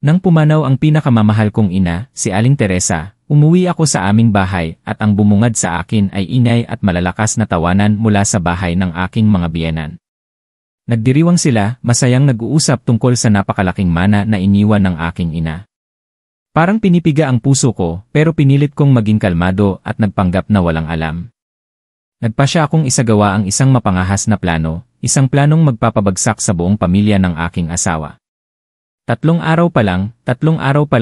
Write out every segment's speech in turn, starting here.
Nang pumanaw ang pinakamamahal kong ina, si Aling Teresa, umuwi ako sa aming bahay at ang bumungad sa akin ay ingay at malalakas na tawanan mula sa bahay ng aking mga biyenan. Nagdiriwang sila, masayang nag-uusap tungkol sa napakalaking mana na iniwan ng aking ina. Parang pinipiga ang puso ko, pero pinilit kong maging kalmado at nagpanggap na walang alam. Nagpasya akong isagawa ang isang mapangahas na plano, isang planong magpapabagsak sa buong pamilya ng aking asawa. 3 araw pa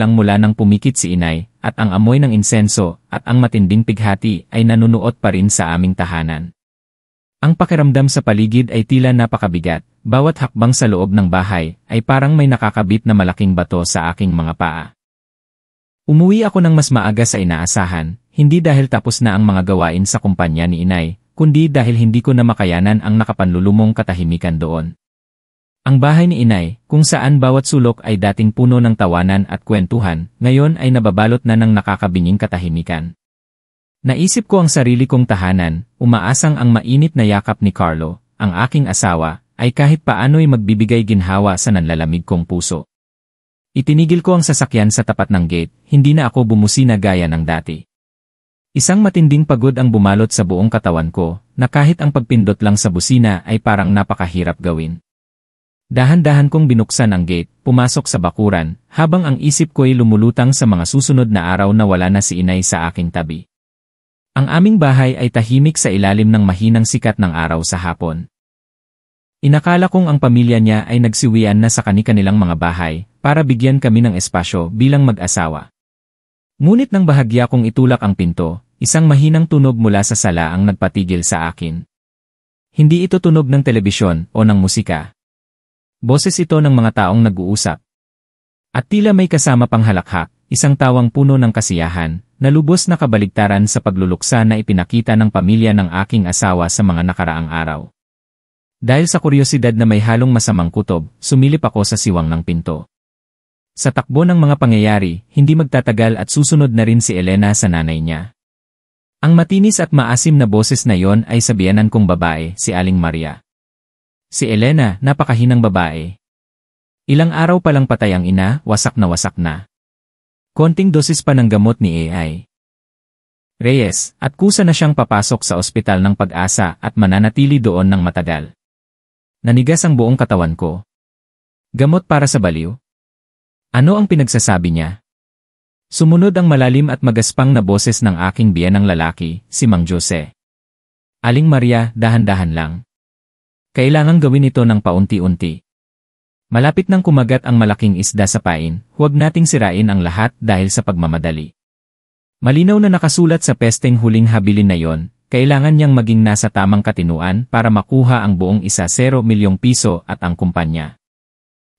lang mula nang pumikit si inay, at ang amoy ng insenso at ang matinding pighati ay nanunuot pa rin sa aming tahanan. Ang pakiramdam sa paligid ay tila napakabigat, bawat hakbang sa loob ng bahay ay parang may nakakabit na malaking bato sa aking mga paa. Umuwi ako ng mas maaga sa inaasahan, hindi dahil tapos na ang mga gawain sa kumpanya ni inay, kundi dahil hindi ko na makayanan ang nakapanlulumong katahimikan doon. Ang bahay ni inay, kung saan bawat sulok ay dating puno ng tawanan at kwentuhan, ngayon ay nababalot na ng nakakabinging katahimikan. Naisip ko ang sarili kong tahanan, umaasang ang mainit na yakap ni Carlo, ang aking asawa, ay kahit paano'y magbibigay ginhawa sa nanlalamig kong puso. Itinigil ko ang sasakyan sa tapat ng gate, hindi na ako bumusina gaya ng dati. Isang matinding pagod ang bumalot sa buong katawan ko, na kahit ang pagpindot lang sa busina ay parang napakahirap gawin. Dahan-dahan kong binuksan ang gate, pumasok sa bakuran, habang ang isip ko'y lumulutang sa mga susunod na araw na wala na si inay sa aking tabi. Ang aming bahay ay tahimik sa ilalim ng mahinang sikat ng araw sa hapon. Inakala kong ang pamilya niya ay nagsiwian na sa kani-kanilang mga bahay, para bigyan kami ng espasyo bilang mag-asawa. Ngunit nang bahagya kong itulak ang pinto, isang mahinang tunog mula sa sala ang nagpatigil sa akin. Hindi ito tunog ng telebisyon o ng musika. Boses ito ng mga taong nag-uusap. At tila may kasama pang halakhak, isang tawang puno ng kasiyahan, na lubos na kabaligtaran sa pagluluksa na ipinakita ng pamilya ng aking asawa sa mga nakaraang araw. Dahil sa kuryosidad na may halong masamang kutob, sumilip ako sa siwang ng pinto. Sa takbo ng mga pangyayari, hindi magtatagal at susunod na rin si Elena sa nanay niya. Ang matinis at maasim na boses na yon ay sa biyenan kong babae, si Aling Maria. Si Elena, napakahinang babae. Ilang araw pa lang patay ang ina, wasak na. Konting dosis pa ng gamot ni AI. Reyes, at kusa na siyang papasok sa ospital ng Pag-asa at mananatili doon ng matagal. Nanigas ang buong katawan ko. Gamot para sa baliw? Ano ang pinagsasabi niya? Sumunod ang malalim at magaspang na boses ng aking biyenang lalaki, si Mang Jose. Aling Maria, dahan-dahan lang. Kailangang gawin ito ng paunti-unti. Malapit nang kumagat ang malaking isda sa pain, huwag nating sirain ang lahat dahil sa pagmamadali. Malinaw na nakasulat sa pesteng huling habilin na yon, kailangan niyang maging nasa tamang katinuan para makuha ang buong 1 milyong piso at ang kumpanya.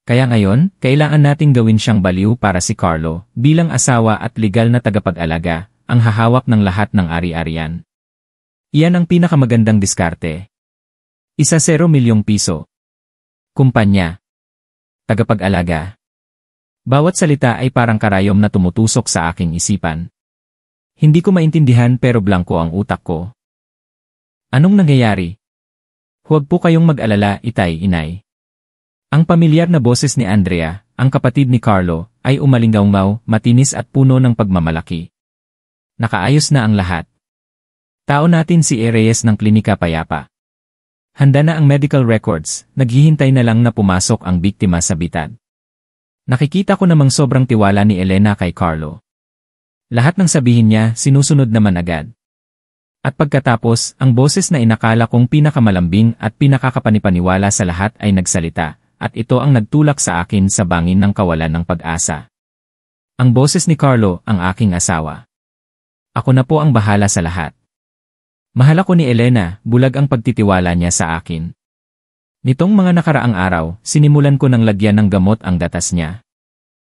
Kaya ngayon, kailangan nating gawin siyang baliw para si Carlo, bilang asawa at legal na tagapag-alaga, ang hahawak ng lahat ng ari-arian. Iyan ang pinakamagandang diskarte. 1 milyong piso. Kumpanya. Tagapag-alaga. Bawat salita ay parang karayom na tumutusok sa aking isipan. Hindi ko maintindihan pero blanko ang utak ko. Anong nangyayari? Huwag po kayong mag-alala, itay, inay. Ang pamilyar na boses ni Andrea, ang kapatid ni Carlo, ay umalingaw-ngaw, matinis at puno ng pagmamalaki. Nakaayos na ang lahat. Tao natin si Reyes ng Klinika Payapa. Handa na ang medical records, naghihintay na lang na pumasok ang biktima sa bitad. Nakikita ko namang sobrang tiwala ni Elena kay Carlo. Lahat ng sabihin niya, sinusunod naman agad. At pagkatapos, ang boses na inakala kong pinakamalambing at pinakakapanipaniwala sa lahat ay nagsalita, at ito ang nagtulak sa akin sa bangin ng kawalan ng pag-asa. Ang boses ni Carlo, ang aking asawa. Ako na po ang bahala sa lahat. Mahal ako ni Elena, bulag ang pagtitiwala niya sa akin. Nitong mga nakaraang araw, sinimulan ko ng lagyan ng gamot ang gatas niya.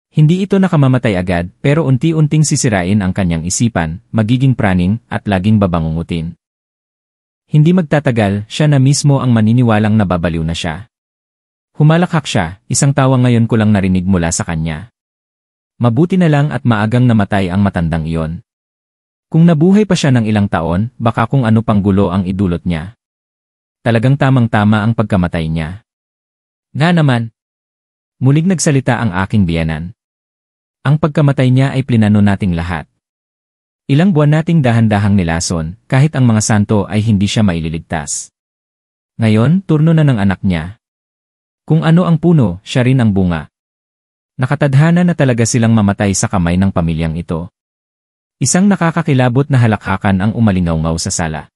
Hindi ito nakamamatay agad, pero unti-unting sisirain ang kanyang isipan, magiging praning, at laging babangungutin. Hindi magtatagal, siya na mismo ang maniniwalang nababaliw na siya. Humalakhak siya, isang tawa ngayon ko lang narinig mula sa kanya. Mabuti na lang at maagang namatay ang matandang iyon. Kung nabuhay pa siya ng ilang taon, baka kung ano pang gulo ang idulot niya. Talagang tamang-tama ang pagkamatay niya. Nga naman. Muling nagsalita ang aking biyenan. Ang pagkamatay niya ay plinano nating lahat. Ilang buwan nating dahan-dahang nilason, kahit ang mga santo ay hindi siya maililigtas. Ngayon, turno na ng anak niya. Kung ano ang puno, siya rin ang bunga. Nakatadhana na talaga silang mamatay sa kamay ng pamilyang ito. Isang nakakakilabot na halakhakan ang umalingaw-ngaw sa sala.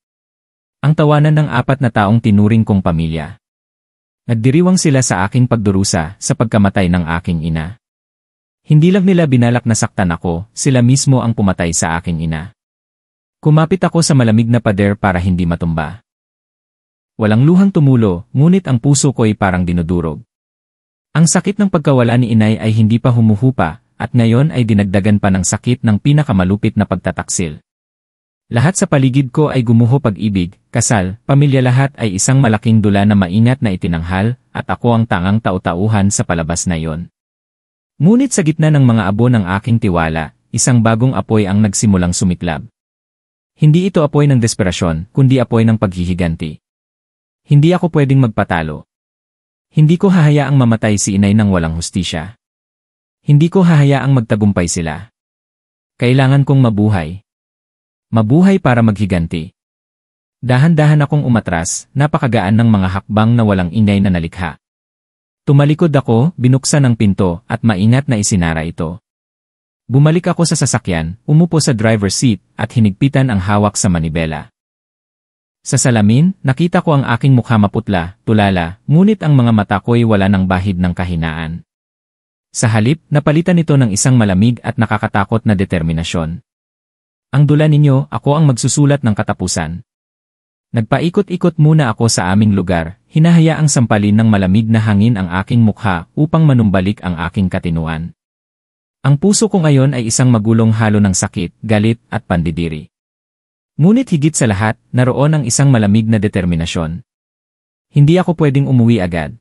Ang tawanan ng 4 na taong tinuring kong pamilya. Nagdiriwang sila sa aking pagdurusa sa pagkamatay ng aking ina. Hindi lang nila binalak na saktan ako, sila mismo ang pumatay sa aking ina. Kumapit ako sa malamig na pader para hindi matumba. Walang luhang tumulo, ngunit ang puso ko'y parang dinudurog. Ang sakit ng pagkawala ni inay ay hindi pa humuhupa, at ngayon ay dinagdagan pa ng sakit ng pinakamalupit na pagtataksil. Lahat sa paligid ko ay gumuho pag-ibig, kasal, pamilya lahat ay isang malaking dula na maingat na itinanghal, at ako ang tangang tau-tauhan sa palabas na iyon. Ngunit sa gitna ng mga abo ng aking tiwala, isang bagong apoy ang nagsimulang sumiklab. Hindi ito apoy ng desperasyon, kundi apoy ng paghihiganti. Hindi ako pwedeng magpatalo. Hindi ko hahayaang mamatay si inay ng walang hustisya. Hindi ko hahayaang magtagumpay sila. Kailangan kong mabuhay. Mabuhay para maghiganti. Dahan-dahan akong umatras, napakagaan ng mga hakbang na walang inay na nalikha. Tumalikod ako, binuksan ang pinto, at maingat na isinara ito. Bumalik ako sa sasakyan, umupo sa driver's seat, at hinigpitan ang hawak sa manibela. Sa salamin, nakita ko ang aking mukha maputla, tulala, ngunit ang mga mata ko'y wala ng bahid ng kahinaan. Sa halip, napalitan ito ng isang malamig at nakakatakot na determinasyon. Ang dula ninyo, ako ang magsusulat ng katapusan. Nagpaikot-ikot muna ako sa aming lugar, hinahayaang sampalin ng malamig na hangin ang aking mukha upang manumbalik ang aking katinuan. Ang puso ko ngayon ay isang magulong halo ng sakit, galit, at pandidiri. Ngunit higit sa lahat, naroon ang isang malamig na determinasyon. Hindi ako pwedeng umuwi agad.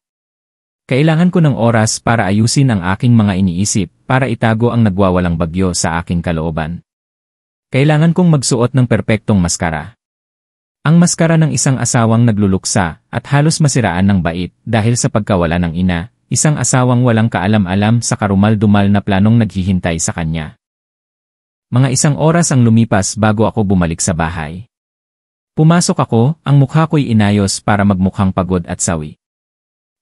Kailangan ko ng oras para ayusin ang aking mga iniisip, para itago ang nagwawalang bagyo sa aking kalooban. Kailangan kong magsuot ng perpektong maskara. Ang maskara ng isang asawang nagluluksa at halos masiraan ng bait dahil sa pagkawala ng ina, isang asawang walang kaalam-alam sa karumal-dumal na planong naghihintay sa kanya. Mga 1 oras ang lumipas bago ako bumalik sa bahay. Pumasok ako, ang mukha ko'y inayos para magmukhang pagod at sawi.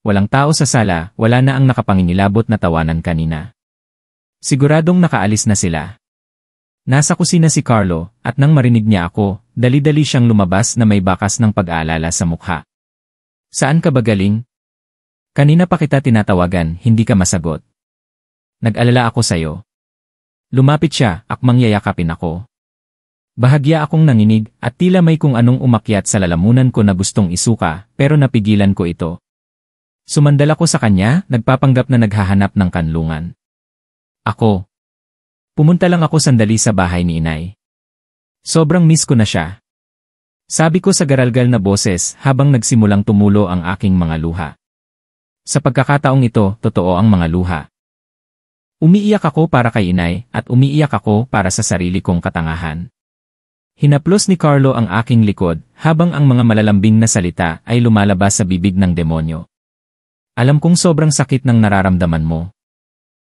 Walang tao sa sala, wala na ang nakapangingilabot na tawanan kanina. Siguradong nakaalis na sila. Nasa kusina si Carlo, at nang marinig niya ako, dali-dali siyang lumabas na may bakas ng pag-aalala sa mukha. Saan ka ba galing? Kanina pa kita tinatawagan, hindi ka masagot. Nag-alala ako sa'yo. Lumapit siya, akmang yayakapin ako. Bahagya akong nanginig, at tila may kung anong umakyat sa lalamunan ko na gustong isuka, pero napigilan ko ito. Sumandal ako sa kanya, nagpapanggap na naghahanap ng kanlungan. Ako. Pumunta lang ako sandali sa bahay ni inay. Sobrang miss ko na siya. Sabi ko sa garalgal na boses habang nagsimulang tumulo ang aking mga luha. Sa pagkakataong ito, totoo ang mga luha. Umiiyak ako para kay inay at umiiyak ako para sa sarili kong katangahan. Hinaplos ni Carlo ang aking likod habang ang mga malalambing na salita ay lumalabas sa bibig ng demonyo. Alam kong sobrang sakit ng nararamdaman mo.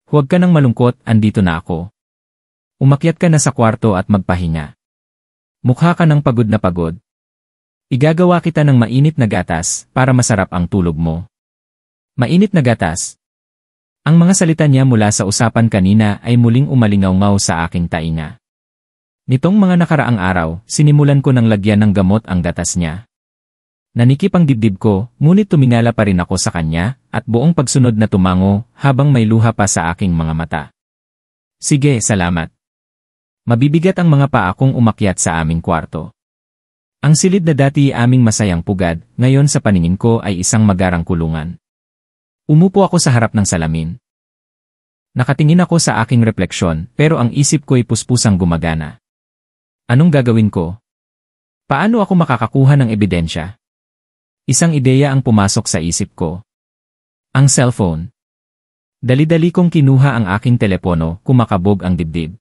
Huwag ka nang malungkot, andito na ako. Umakyat ka na sa kwarto at magpahinga. Mukha ka ng pagod na pagod. Igagawa kita ng mainit na gatas para masarap ang tulog mo. Mainit na gatas. Ang mga salita niya mula sa usapan kanina ay muling umalingaw-ngaw sa aking tainga. Nitong mga nakaraang araw, sinimulan ko ng lagyan ng gamot ang gatas niya. Nanikip ang dibdib ko, ngunit tumingala pa rin ako sa kanya, at buong pagsunod na tumango habang may luha pa sa aking mga mata. Sige, salamat. Mabibigat ang mga paa kong umakyat sa aming kwarto. Ang silid na dati aming masayang pugad, ngayon sa paningin ko ay isang magarang kulungan. Umupo ako sa harap ng salamin. Nakatingin ako sa aking refleksyon, pero ang isip ko'y puspusang gumagana. Anong gagawin ko? Paano ako makakakuha ng ebidensya? Isang ideya ang pumasok sa isip ko. Ang cellphone. Dali-dali kong kinuha ang aking telepono, kumakabog ang dibdib.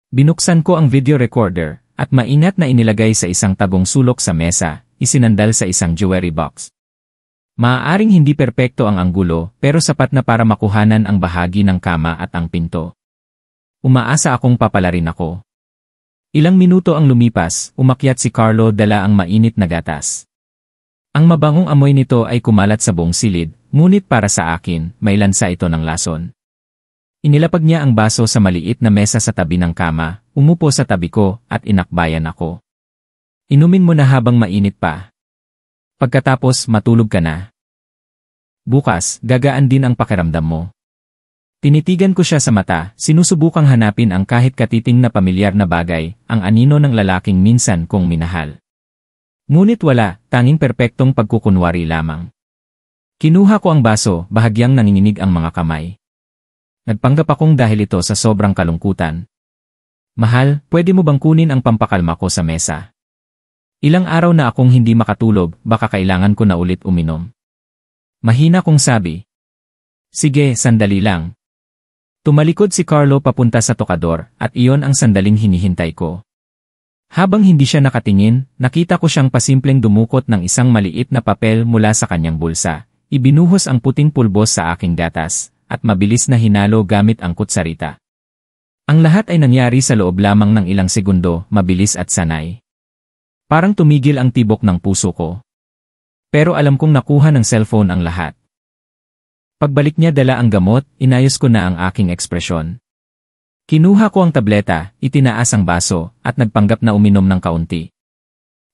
Binuksan ko ang video recorder, at maingat na inilagay sa isang tagong sulok sa mesa, isinandal sa isang jewelry box. Maaaring hindi perpekto ang anggulo, pero sapat na para makuhanan ang bahagi ng kama at ang pinto. Umaasa akong papalarin ako. Ilang minuto ang lumipas, umakyat si Carlo dala ang mainit na gatas. Ang mabangong amoy nito ay kumalat sa buong silid, ngunit para sa akin, may lansa ito ng lason. Inilapag niya ang baso sa maliit na mesa sa tabi ng kama, umupo sa tabi ko, at inakbayan ako. Inumin mo na habang mainit pa. Pagkatapos, matulog ka na. Bukas, gagaan din ang pakiramdam mo. Tinitigan ko siya sa mata, sinusubukang hanapin ang kahit katiting na pamilyar na bagay, ang anino ng lalaking minsan kong minahal. Ngunit wala, tanging perpektong pagkukunwari lamang. Kinuha ko ang baso, bahagyang nanginginig ang mga kamay. Nagpanggap akong dahil ito sa sobrang kalungkutan. Mahal, pwede mo bang kunin ang pampakalma ko sa mesa? Ilang araw na akong hindi makatulog, baka kailangan ko na ulit uminom. Mahina kong sabi. Sige, sandali lang. Tumalikod si Carlo papunta sa tokador, at iyon ang sandaling hinihintay ko. Habang hindi siya nakatingin, nakita ko siyang pasimpleng dumukot ng isang maliit na papel mula sa kanyang bulsa. Ibinuhos ang puting pulbos sa aking gatas, at mabilis na hinalo gamit ang kutsarita. Ang lahat ay nangyari sa loob lamang ng ilang segundo, mabilis at sanay. Parang tumigil ang tibok ng puso ko. Pero alam kong nakuha ng cellphone ang lahat. Pagbalik niya dala ang gamot, inayos ko na ang aking ekspresyon. Kinuha ko ang tableta, itinaas ang baso, at nagpanggap na uminom ng kaunti.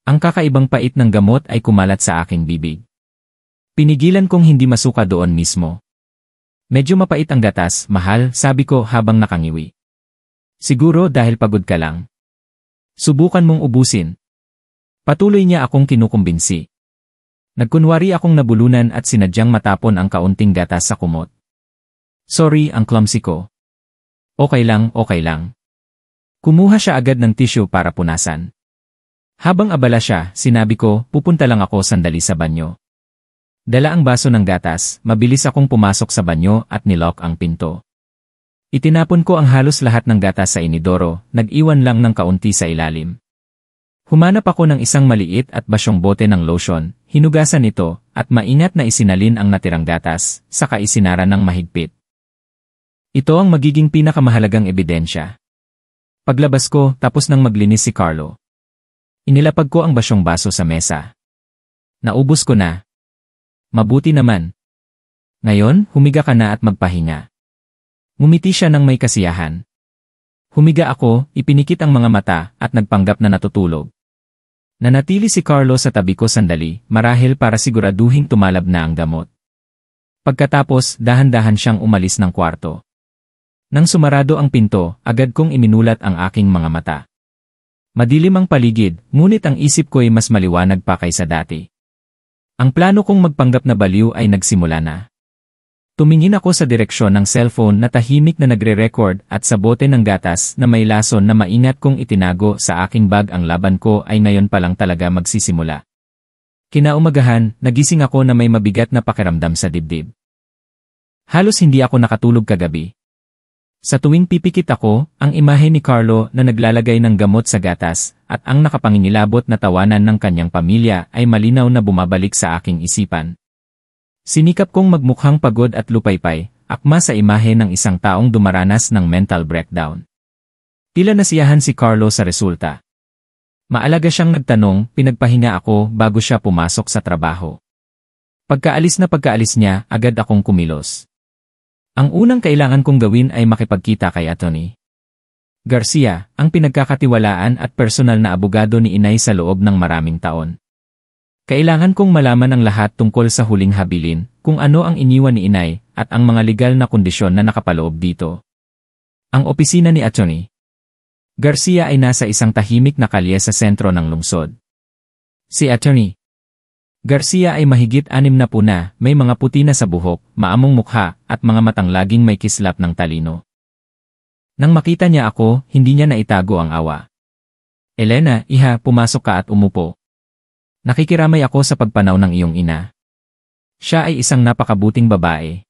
Ang kakaibang pait ng gamot ay kumalat sa aking bibig. Pinigilan kong hindi masuka doon mismo. Medyo mapait ang gatas, mahal, sabi ko habang nakangiwi. Siguro dahil pagod ka lang. Subukan mong ubusin. Patuloy niya akong kinukumbinsi. Nagkunwari akong nabulunan at sinadyang matapon ang kaunting gatas sa kumot. Sorry, ang clumsy ko. Okay lang, okay lang. Kumuha siya agad ng tissue para punasan. Habang abala siya, sinabi ko, pupunta lang ako sandali sa banyo. Dala ang baso ng gatas, mabilis akong pumasok sa banyo at nilock ang pinto. Itinapon ko ang halos lahat ng gatas sa inidoro, nag-iwan lang ng kaunti sa ilalim. Humanap ako ng isang maliit at basyong bote ng lotion, hinugasan ito, at maingat na isinalin ang natirang gatas, saka isinara ng mahigpit. Ito ang magiging pinakamahalagang ebidensya. Paglabas ko, tapos nang maglinis si Carlo. Inilapag ko ang basyong baso sa mesa. Naubos ko na. Mabuti naman. Ngayon, humiga ka na at magpahinga. Ngumiti siya ng may kasiyahan. Humiga ako, ipinikit ang mga mata, at nagpanggap na natutulog. Nanatili si Carlo sa tabi ko sandali, marahil para siguraduhing tumalab na ang gamot. Pagkatapos, dahan-dahan siyang umalis ng kwarto. Nang sumarado ang pinto, agad kong iminulat ang aking mga mata. Madilim ang paligid, ngunit ang isip ko'y mas maliwanag pa kaysa dati. Ang plano kong magpanggap na baliw ay nagsimula na. Tumingin ako sa direksyon ng cellphone na tahimik na nagre-record at sa bote ng gatas na may lason na maingat kong itinago sa aking bag. Ang laban ko ay ngayon pa lang talaga magsisimula. Kinaumagahan, nagising ako na may mabigat na pakiramdam sa dibdib. Halos hindi ako nakatulog kagabi. Sa tuwing pipikit ako, ang imahe ni Carlo na naglalagay ng gamot sa gatas at ang nakapangingilabot na tawanan ng kanyang pamilya ay malinaw na bumabalik sa aking isipan. Sinikap kong magmukhang pagod at lupaypay, akma sa imahe ng isang taong dumaranas ng mental breakdown. Tila nasiyahan si Carlo sa resulta. Maalaga siyang nagtanong, pinagpahinga ako bago siya pumasok sa trabaho. Pagkaalis niya, agad akong kumilos. Ang unang kailangan kong gawin ay makipagkita kay Atty. Garcia, ang pinagkakatiwalaan at personal na abogado ni Inay sa loob ng maraming taon. Kailangan kong malaman ang lahat tungkol sa huling habilin, kung ano ang iniwan ni Inay, at ang mga legal na kondisyon na nakapaloob dito. Ang opisina ni Atty. Garcia ay nasa isang tahimik na kalye sa sentro ng lungsod. Si Atty. Garcia ay mahigit 60 na, may mga puti na sa buhok, maamong mukha, at mga matang laging may kislap ng talino. Nang makita niya ako, hindi niya naitago ang awa. Elena, iha, pumasok ka at umupo. Nakikiramay ako sa pagpanaw ng iyong ina. Siya ay isang napakabuting babae.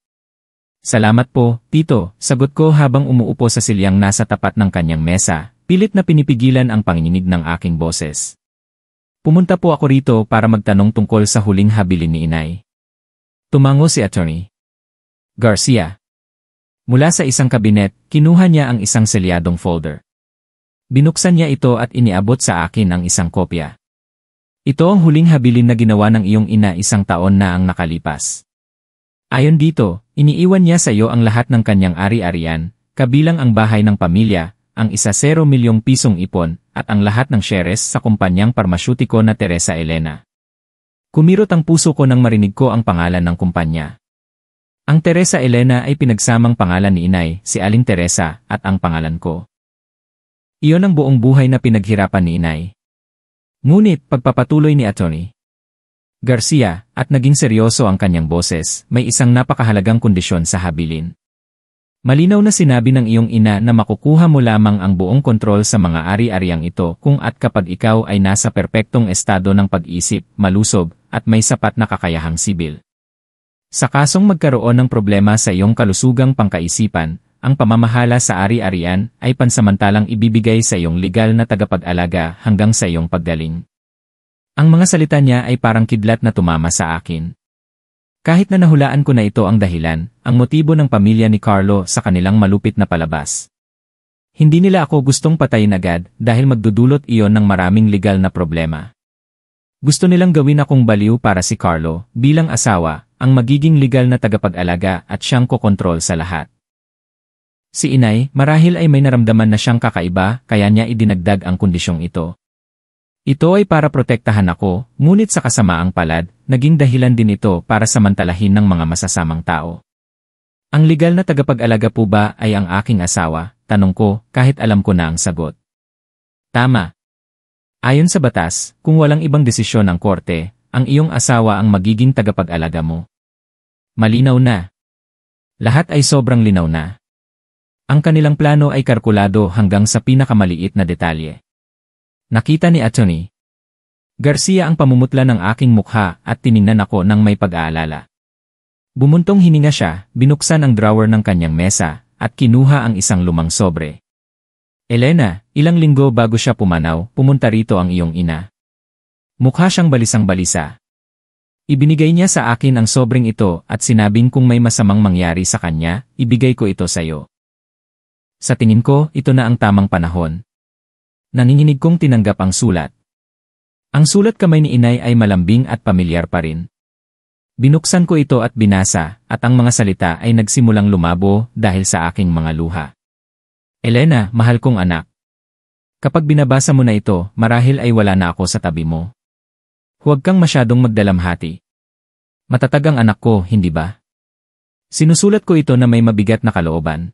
Salamat po, tito, sagot ko habang umuupo sa silyang nasa tapat ng kanyang mesa, pilit na pinipigilan ang panginginig ng aking boses. Pumunta po ako rito para magtanong tungkol sa huling habilin ni Inay. Tumango si Atty. Garcia. Mula sa isang kabinet, kinuha niya ang isang selyadong folder. Binuksan niya ito at iniabot sa akin ang isang kopya. Ito ang huling habilin na ginawa ng iyong ina 1 taon na ang nakalipas. Ayon dito, iniiwan niya sa iyo ang lahat ng kanyang ari-arian, kabilang ang bahay ng pamilya, ang 1 milyong pisong ipon, at ang lahat ng shares sa kumpanyang parmasyutiko na Teresa Elena. Kumirot ang puso ko nang marinig ko ang pangalan ng kumpanya. Ang Teresa Elena ay pinagsamang pangalan ni inay, si Aling Teresa, at ang pangalan ko. Iyon ang buong buhay na pinaghirapan ni inay. Ngunit, pagpapatuloy ni Atty. Garcia, at naging seryoso ang kanyang boses, may isang napakahalagang kondisyon sa habilin. Malinaw na sinabi ng iyong ina na makukuha mo lamang ang buong kontrol sa mga ari-ariang ito kung at kapag ikaw ay nasa perpektong estado ng pag-isip, malusog, at may sapat na kakayahang sibil. Sa kasong magkaroon ng problema sa iyong kalusugang pangkaisipan, ang pamamahala sa ari-arian ay pansamantalang ibibigay sa iyong legal na tagapag-alaga hanggang sa iyong paggaling. Ang mga salita niya ay parang kidlat na tumama sa akin. Kahit na nahulaan ko na ito ang dahilan, ang motibo ng pamilya ni Carlo sa kanilang malupit na palabas. Hindi nila ako gustong patayin agad dahil magdudulot iyon ng maraming legal na problema. Gusto nilang gawin akong baliw para si Carlo, bilang asawa, ang magiging legal na tagapag-alaga at siyang kokontrol sa lahat. Si inay, marahil ay may naramdaman na siyang kakaiba kaya niya idinagdag ang kondisyong ito. Ito ay para protektahan ako, ngunit sa kasamaang palad, naging dahilan din ito para samantalahin ng mga masasamang tao. Ang legal na tagapag-alaga po ba ay ang aking asawa? Tanong ko, kahit alam ko na ang sagot. Tama. Ayon sa batas, kung walang ibang desisyon ng korte, ang iyong asawa ang magiging tagapag-alaga mo. Malinaw na. Lahat ay sobrang linaw na. Ang kanilang plano ay kalkulado hanggang sa pinakamaliit na detalye. Nakita ni Atty. Garcia ang pamumutla ng aking mukha at tiningnan ako ng may pag-aalala. Bumuntong hininga siya, binuksan ang drawer ng kanyang mesa, at kinuha ang isang lumang sobre. Elena, ilang linggo bago siya pumanaw, pumunta rito ang iyong ina. Mukha siyang balisang-balisa. Ibinigay niya sa akin ang sobreng ito at sinabing kung may masamang mangyari sa kanya, ibigay ko ito sa iyo. Sa tingin ko, ito na ang tamang panahon. Nanginginig kong tinanggap ang sulat. Ang sulat kamay ni inay ay malambing at pamilyar pa rin. Binuksan ko ito at binasa, at ang mga salita ay nagsimulang lumabo dahil sa aking mga luha. Elena, mahal kong anak. Kapag binabasa mo na ito, marahil ay wala na ako sa tabi mo. Huwag kang masyadong magdalamhati. Matatag ang anak ko, hindi ba? Sinusulat ko ito na may mabigat na kalooban.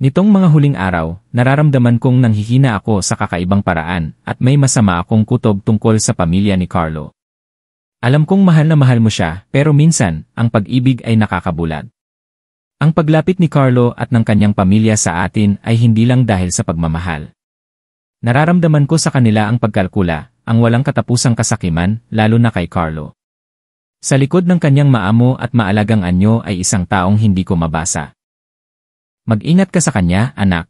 Nitong mga huling araw, nararamdaman kong nanghihina ako sa kakaibang paraan at may masama akong kutob tungkol sa pamilya ni Carlo. Alam kong mahal na mahal mo siya, pero minsan, ang pag-ibig ay nakakabulag. Ang paglapit ni Carlo at ng kanyang pamilya sa atin ay hindi lang dahil sa pagmamahal. Nararamdaman ko sa kanila ang pagkalkula, ang walang katapusang kasakiman, lalo na kay Carlo. Sa likod ng kanyang maamo at maalagang anyo ay isang taong hindi ko mabasa. Mag-ingat ka sa kanya, anak.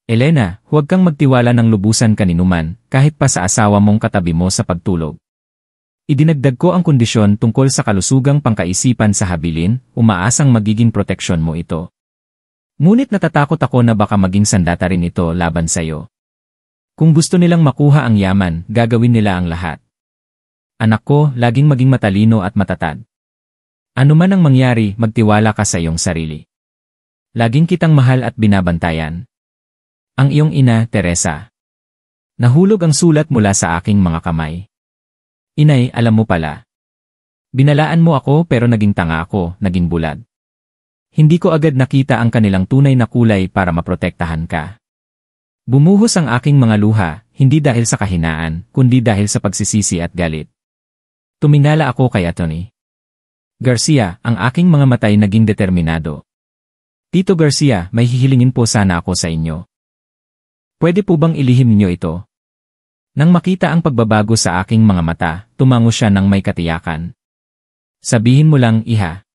Elena, huwag kang magtiwala ng lubusan kaninuman, kahit pa sa asawa mong katabi mo sa pagtulog. Idinagdag ko ang kondisyon tungkol sa kalusugang pangkaisipan sa habilin, umaasang magiging proteksyon mo ito. Ngunit natatakot ako na baka maging sandata rin ito laban sa'yo. Kung gusto nilang makuha ang yaman, gagawin nila ang lahat. Anak ko, laging maging matalino at matatag. Ano man ang mangyari, magtiwala ka sa iyong sarili. Laging kitang mahal at binabantayan. Ang iyong ina, Teresa. Nahulog ang sulat mula sa aking mga kamay. Inay, alam mo pala. Binalaan mo ako pero naging tanga ako, naging bulag. Hindi ko agad nakita ang kanilang tunay na kulay para maprotektahan ka. Bumuhos ang aking mga luha, hindi dahil sa kahinaan, kundi dahil sa pagsisisi at galit. Tumingala ako kay Atty. Garcia, ang aking mga matay naging determinado. Tito Garcia, may hihilingin po sana ako sa inyo. Pwede po bang ilihim niyo ito? Nang makita ang pagbabago sa aking mga mata, tumango siya ng may katiyakan. Sabihin mo lang, iha.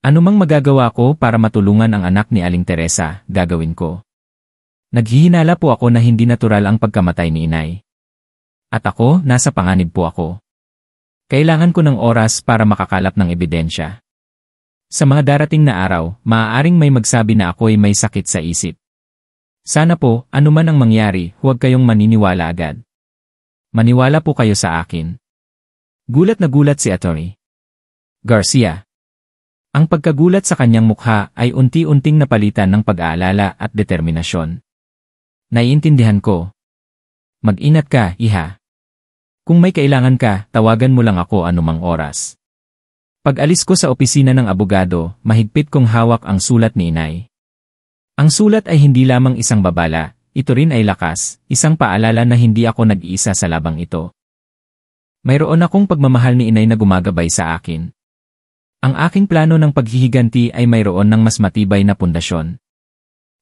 Ano mang magagawa ko para matulungan ang anak ni Aling Teresa, gagawin ko. Naghihinala po ako na hindi natural ang pagkamatay ni inay. At ako, nasa panganib po ako. Kailangan ko ng oras para makakalap ng ebidensya. Sa mga darating na araw, maaaring may magsabi na ako'y may sakit sa isip. Sana po, anuman ang mangyari, huwag kayong maniniwala agad. Maniwala po kayo sa akin. Gulat na gulat si Atty. Garcia. Ang pagkagulat sa kanyang mukha ay unti-unting napalitan ng pag-aalala at determinasyon. Naiintindihan ko. Mag-ingat ka, iha. Kung may kailangan ka, tawagan mo lang ako anumang oras. Pag-alis ko sa opisina ng abogado, mahigpit kong hawak ang sulat ni inay. Ang sulat ay hindi lamang isang babala, ito rin ay lakas, isang paalala na hindi ako nag-iisa sa labang ito. Mayroon akong pagmamahal ni inay na gumagabay sa akin. Ang aking plano ng paghihiganti ay mayroon ng mas matibay na pundasyon.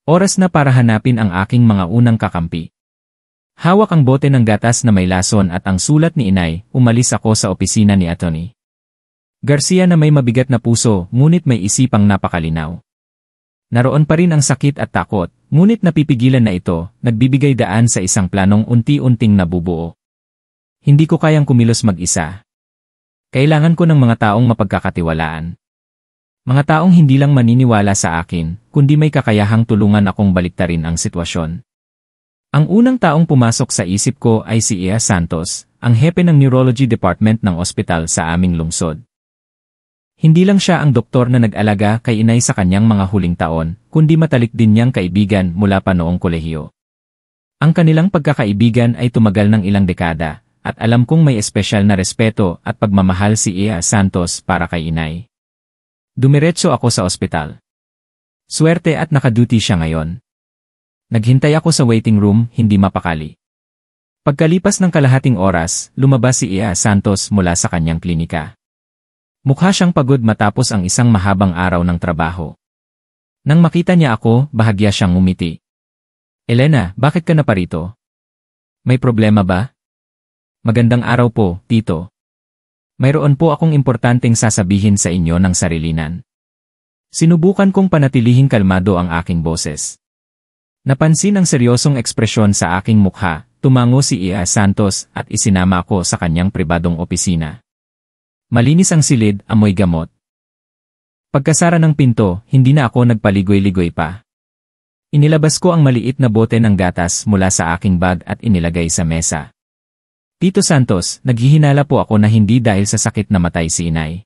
Oras na para hanapin ang aking mga unang kakampi. Hawak ang bote ng gatas na may lason at ang sulat ni inay, umalis ako sa opisina ni Atty. Garcia na may mabigat na puso, ngunit may isipang napakalinaw. Naroon pa rin ang sakit at takot, ngunit napipigilan na ito, nagbibigay daan sa isang planong unti-unting nabubuo. Hindi ko kayang kumilos mag-isa. Kailangan ko ng mga taong mapagkakatiwalaan. Mga taong hindi lang maniniwala sa akin, kundi may kakayahang tulungan akong baliktarin ang sitwasyon. Ang unang taong pumasok sa isip ko ay si Ia Santos, ang hepe ng Neurology Department ng ospital sa aming lungsod. Hindi lang siya ang doktor na nag-alaga kay inay sa kanyang mga huling taon, kundi matalik din niyang kaibigan mula pa noong kolehiyo. Ang kanilang pagkakaibigan ay tumagal ng ilang dekada, at alam kong may espesyal na respeto at pagmamahal si Ia Santos para kay inay. Dumiretso ako sa ospital. Swerte at nakaduty siya ngayon. Naghintay ako sa waiting room, hindi mapakali. Pagkalipas ng kalahating oras, lumabas si Ia Santos mula sa kanyang klinika. Mukha siyang pagod matapos ang isang mahabang araw ng trabaho. Nang makita niya ako, bahagya siyang ngumiti. Elena, bakit ka na parito? May problema ba? Magandang araw po, Tito. Mayroon po akong importanteng sasabihin sa inyo ng sarilinan. Sinubukan kong panatilihing kalmado ang aking boses. Napansin ang seryosong ekspresyon sa aking mukha, tumango si Ia Santos at isinama ako sa kanyang pribadong opisina. Malinis ang silid, amoy gamot. Pagkasara ng pinto, hindi na ako nagpaligoy-ligoy pa. Inilabas ko ang maliit na bote ng gatas mula sa aking bag at inilagay sa mesa. Tito Santos, naghihinala po ako na hindi dahil sa sakit namatay si inay.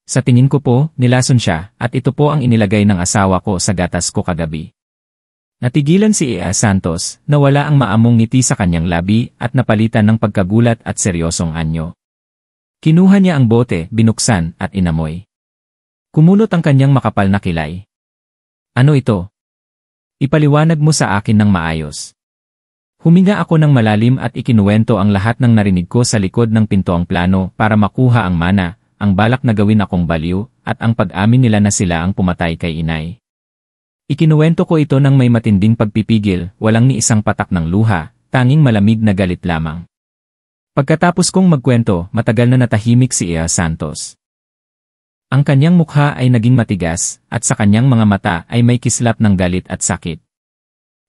Sa tingin ko po, nilason siya, at ito po ang inilagay ng asawa ko sa gatas ko kagabi. Natigilan si Ia Santos, nawala ang maamong ngiti sa kanyang labi at napalitan ng pagkagulat at seryosong anyo. Kinuha niya ang bote, binuksan, at inamoy. Kumunot ang kanyang makapal na kilay. Ano ito? Ipaliwanag mo sa akin ng maayos. Huminga ako ng malalim at ikinuwento ang lahat ng narinig ko sa likod ng pinto ang plano para makuha ang mana, ang balak na gawin akong baliw, at ang pag-amin nila na sila ang pumatay kay inay. Ikinuwento ko ito ng may matinding pagpipigil, walang ni isang patak ng luha, tanging malamig na galit lamang. Pagkatapos kong magkwento, matagal na natahimik si Ia Santos. Ang kanyang mukha ay naging matigas, at sa kanyang mga mata ay may kislap ng galit at sakit.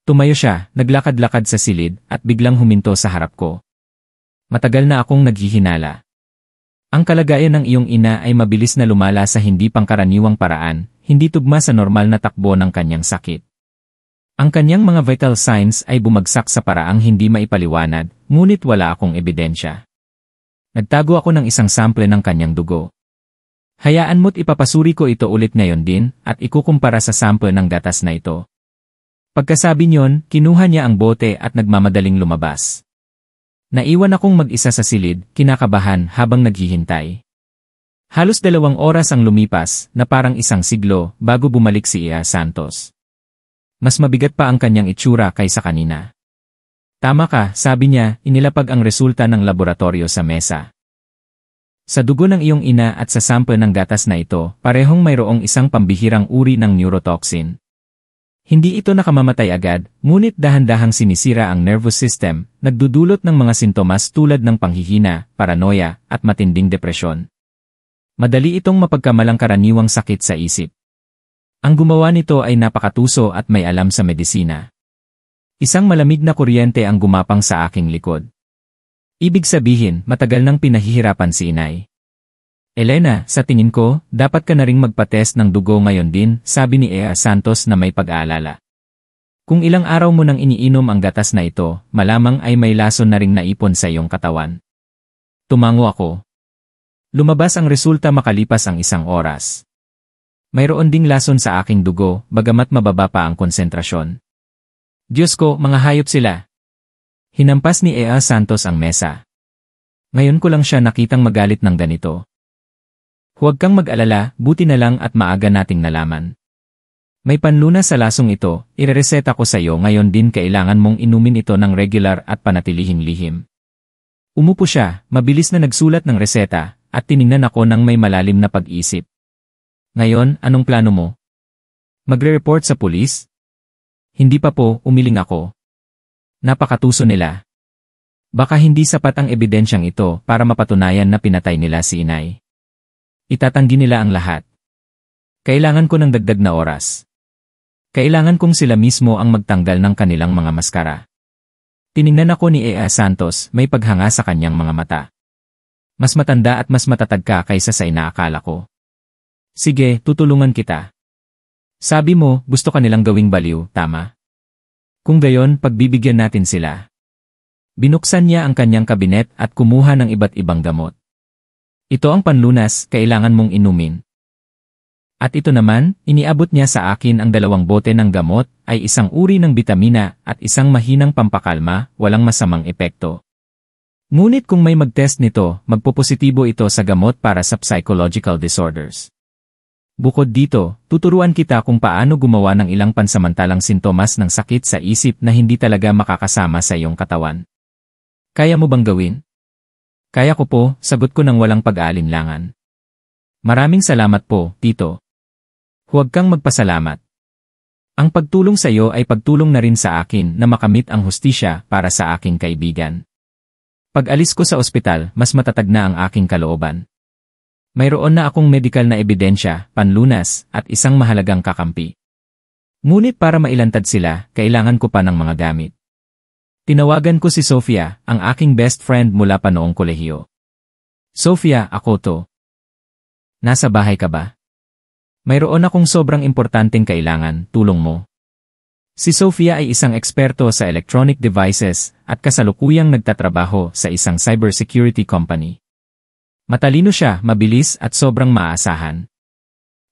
Tumayo siya, naglakad-lakad sa silid, at biglang huminto sa harap ko. Matagal na akong naghihinala. Ang kalagayan ng iyong ina ay mabilis na lumala sa hindi pangkaraniwang paraan, hindi tugma sa normal na takbo ng kanyang sakit. Ang kanyang mga vital signs ay bumagsak sa paraang hindi maipaliwanag, ngunit wala akong ebidensya. Nagtago ako ng isang sample ng kanyang dugo. Hayaan mo't ipapasuri ko ito ulit ngayon din, at ikukumpara sa sample ng gatas na ito. Pagkasabi niyon, kinuha niya ang bote at nagmamadaling lumabas. Naiwan akong mag-isa sa silid, kinakabahan habang naghihintay. Halos 2 oras ang lumipas, na parang isang siglo, bago bumalik si Ia Santos. Mas mabigat pa ang kanyang itsura kaysa kanina. Tama ka, sabi niya, inilapag ang resulta ng laboratorio sa mesa. Sa dugo ng iyong ina at sa sample ng gatas na ito, parehong mayroong isang pambihirang uri ng neurotoxin. Hindi ito nakamamatay agad, ngunit dahan-dahang sinisira ang nervous system, nagdudulot ng mga sintomas tulad ng panghihina, paranoia, at matinding depresyon. Madali itong mapagkamalang karaniwang sakit sa isip. Ang gumawa nito ay napakatuso at may alam sa medisina. Isang malamig na kuryente ang gumapang sa aking likod. Ibig sabihin, matagal nang pinahihirapan si inay. Elena, sa tingin ko, dapat ka na ring magpa-test ng dugo ngayon din, sabi ni Ea Santos na may pag-aalala. Kung ilang araw mo nang iniinom ang gatas na ito, malamang ay may lason na ring naipon sa iyong katawan. Tumango ako. Lumabas ang resulta makalipas ang 1 oras. Mayroon ding lason sa aking dugo, bagamat mababa pa ang konsentrasyon. Diyos ko, mga hayop sila. Hinampas ni Ea Santos ang mesa. Ngayon ko lang siya nakitang magalit ng ganito. Huwag kang mag-alala, buti na lang at maaga nating nalaman. May panlunas sa lasong ito, irereseta ko sa iyo ngayon din kailangan mong inumin ito ng regular at panatilihing lihim. Umupo siya, mabilis na nagsulat ng reseta, at tiningnan ako ng may malalim na pag-isip. Ngayon, anong plano mo? Magre-report sa pulis? Hindi pa po, umiling ako. Napakatuso nila. Baka hindi sapat ang ebidensyang ito para mapatunayan na pinatay nila si inay. Itatanggi nila ang lahat. Kailangan ko ng dagdag na oras. Kailangan kong sila mismo ang magtanggal ng kanilang mga maskara. Tiningnan ako ni Ea Santos, may paghanga sa kanyang mga mata. Mas matanda at mas matatag ka kaysa sa inaakala ko. Sige, tutulungan kita. Sabi mo, gusto ka nilang gawing baliw, tama? Kung gayon, pagbibigyan natin sila. Binuksan niya ang kanyang kabinet at kumuha ng iba't ibang gamot. Ito ang panlunas, kailangan mong inumin. At ito naman, iniabot niya sa akin ang 2 bote ng gamot, ay isang uri ng bitamina at isang mahinang pampakalma, walang masamang epekto. Ngunit kung may mag-test nito, magpopositibo ito sa gamot para sa psychological disorders. Bukod dito, tuturuan kita kung paano gumawa ng ilang pansamantalang sintomas ng sakit sa isip na hindi talaga makakasama sa iyong katawan. Kaya mo bang gawin? Kaya ko po, sagot ko ng walang pag-aalinlangan. Maraming salamat po, Tito. Huwag kang magpasalamat. Ang pagtulong sa iyo ay pagtulong na rin sa akin na makamit ang hustisya para sa aking kaibigan. Pag alis ko sa ospital, mas matatag na ang aking kalooban. Mayroon na akong medikal na ebidensya, panlunas, at isang mahalagang kakampi. Ngunit para mailantad sila, kailangan ko pa ng mga gamit. Tinawagan ko si Sofia, ang aking best friend mula pa noong kolehiyo. Sofia, ako to. Nasa bahay ka ba? Mayroon akong sobrang importanteng kailangan, tulong mo. Si Sofia ay isang eksperto sa electronic devices at kasalukuyang nagtatrabaho sa isang cybersecurity company. Matalino siya, mabilis at sobrang maaasahan.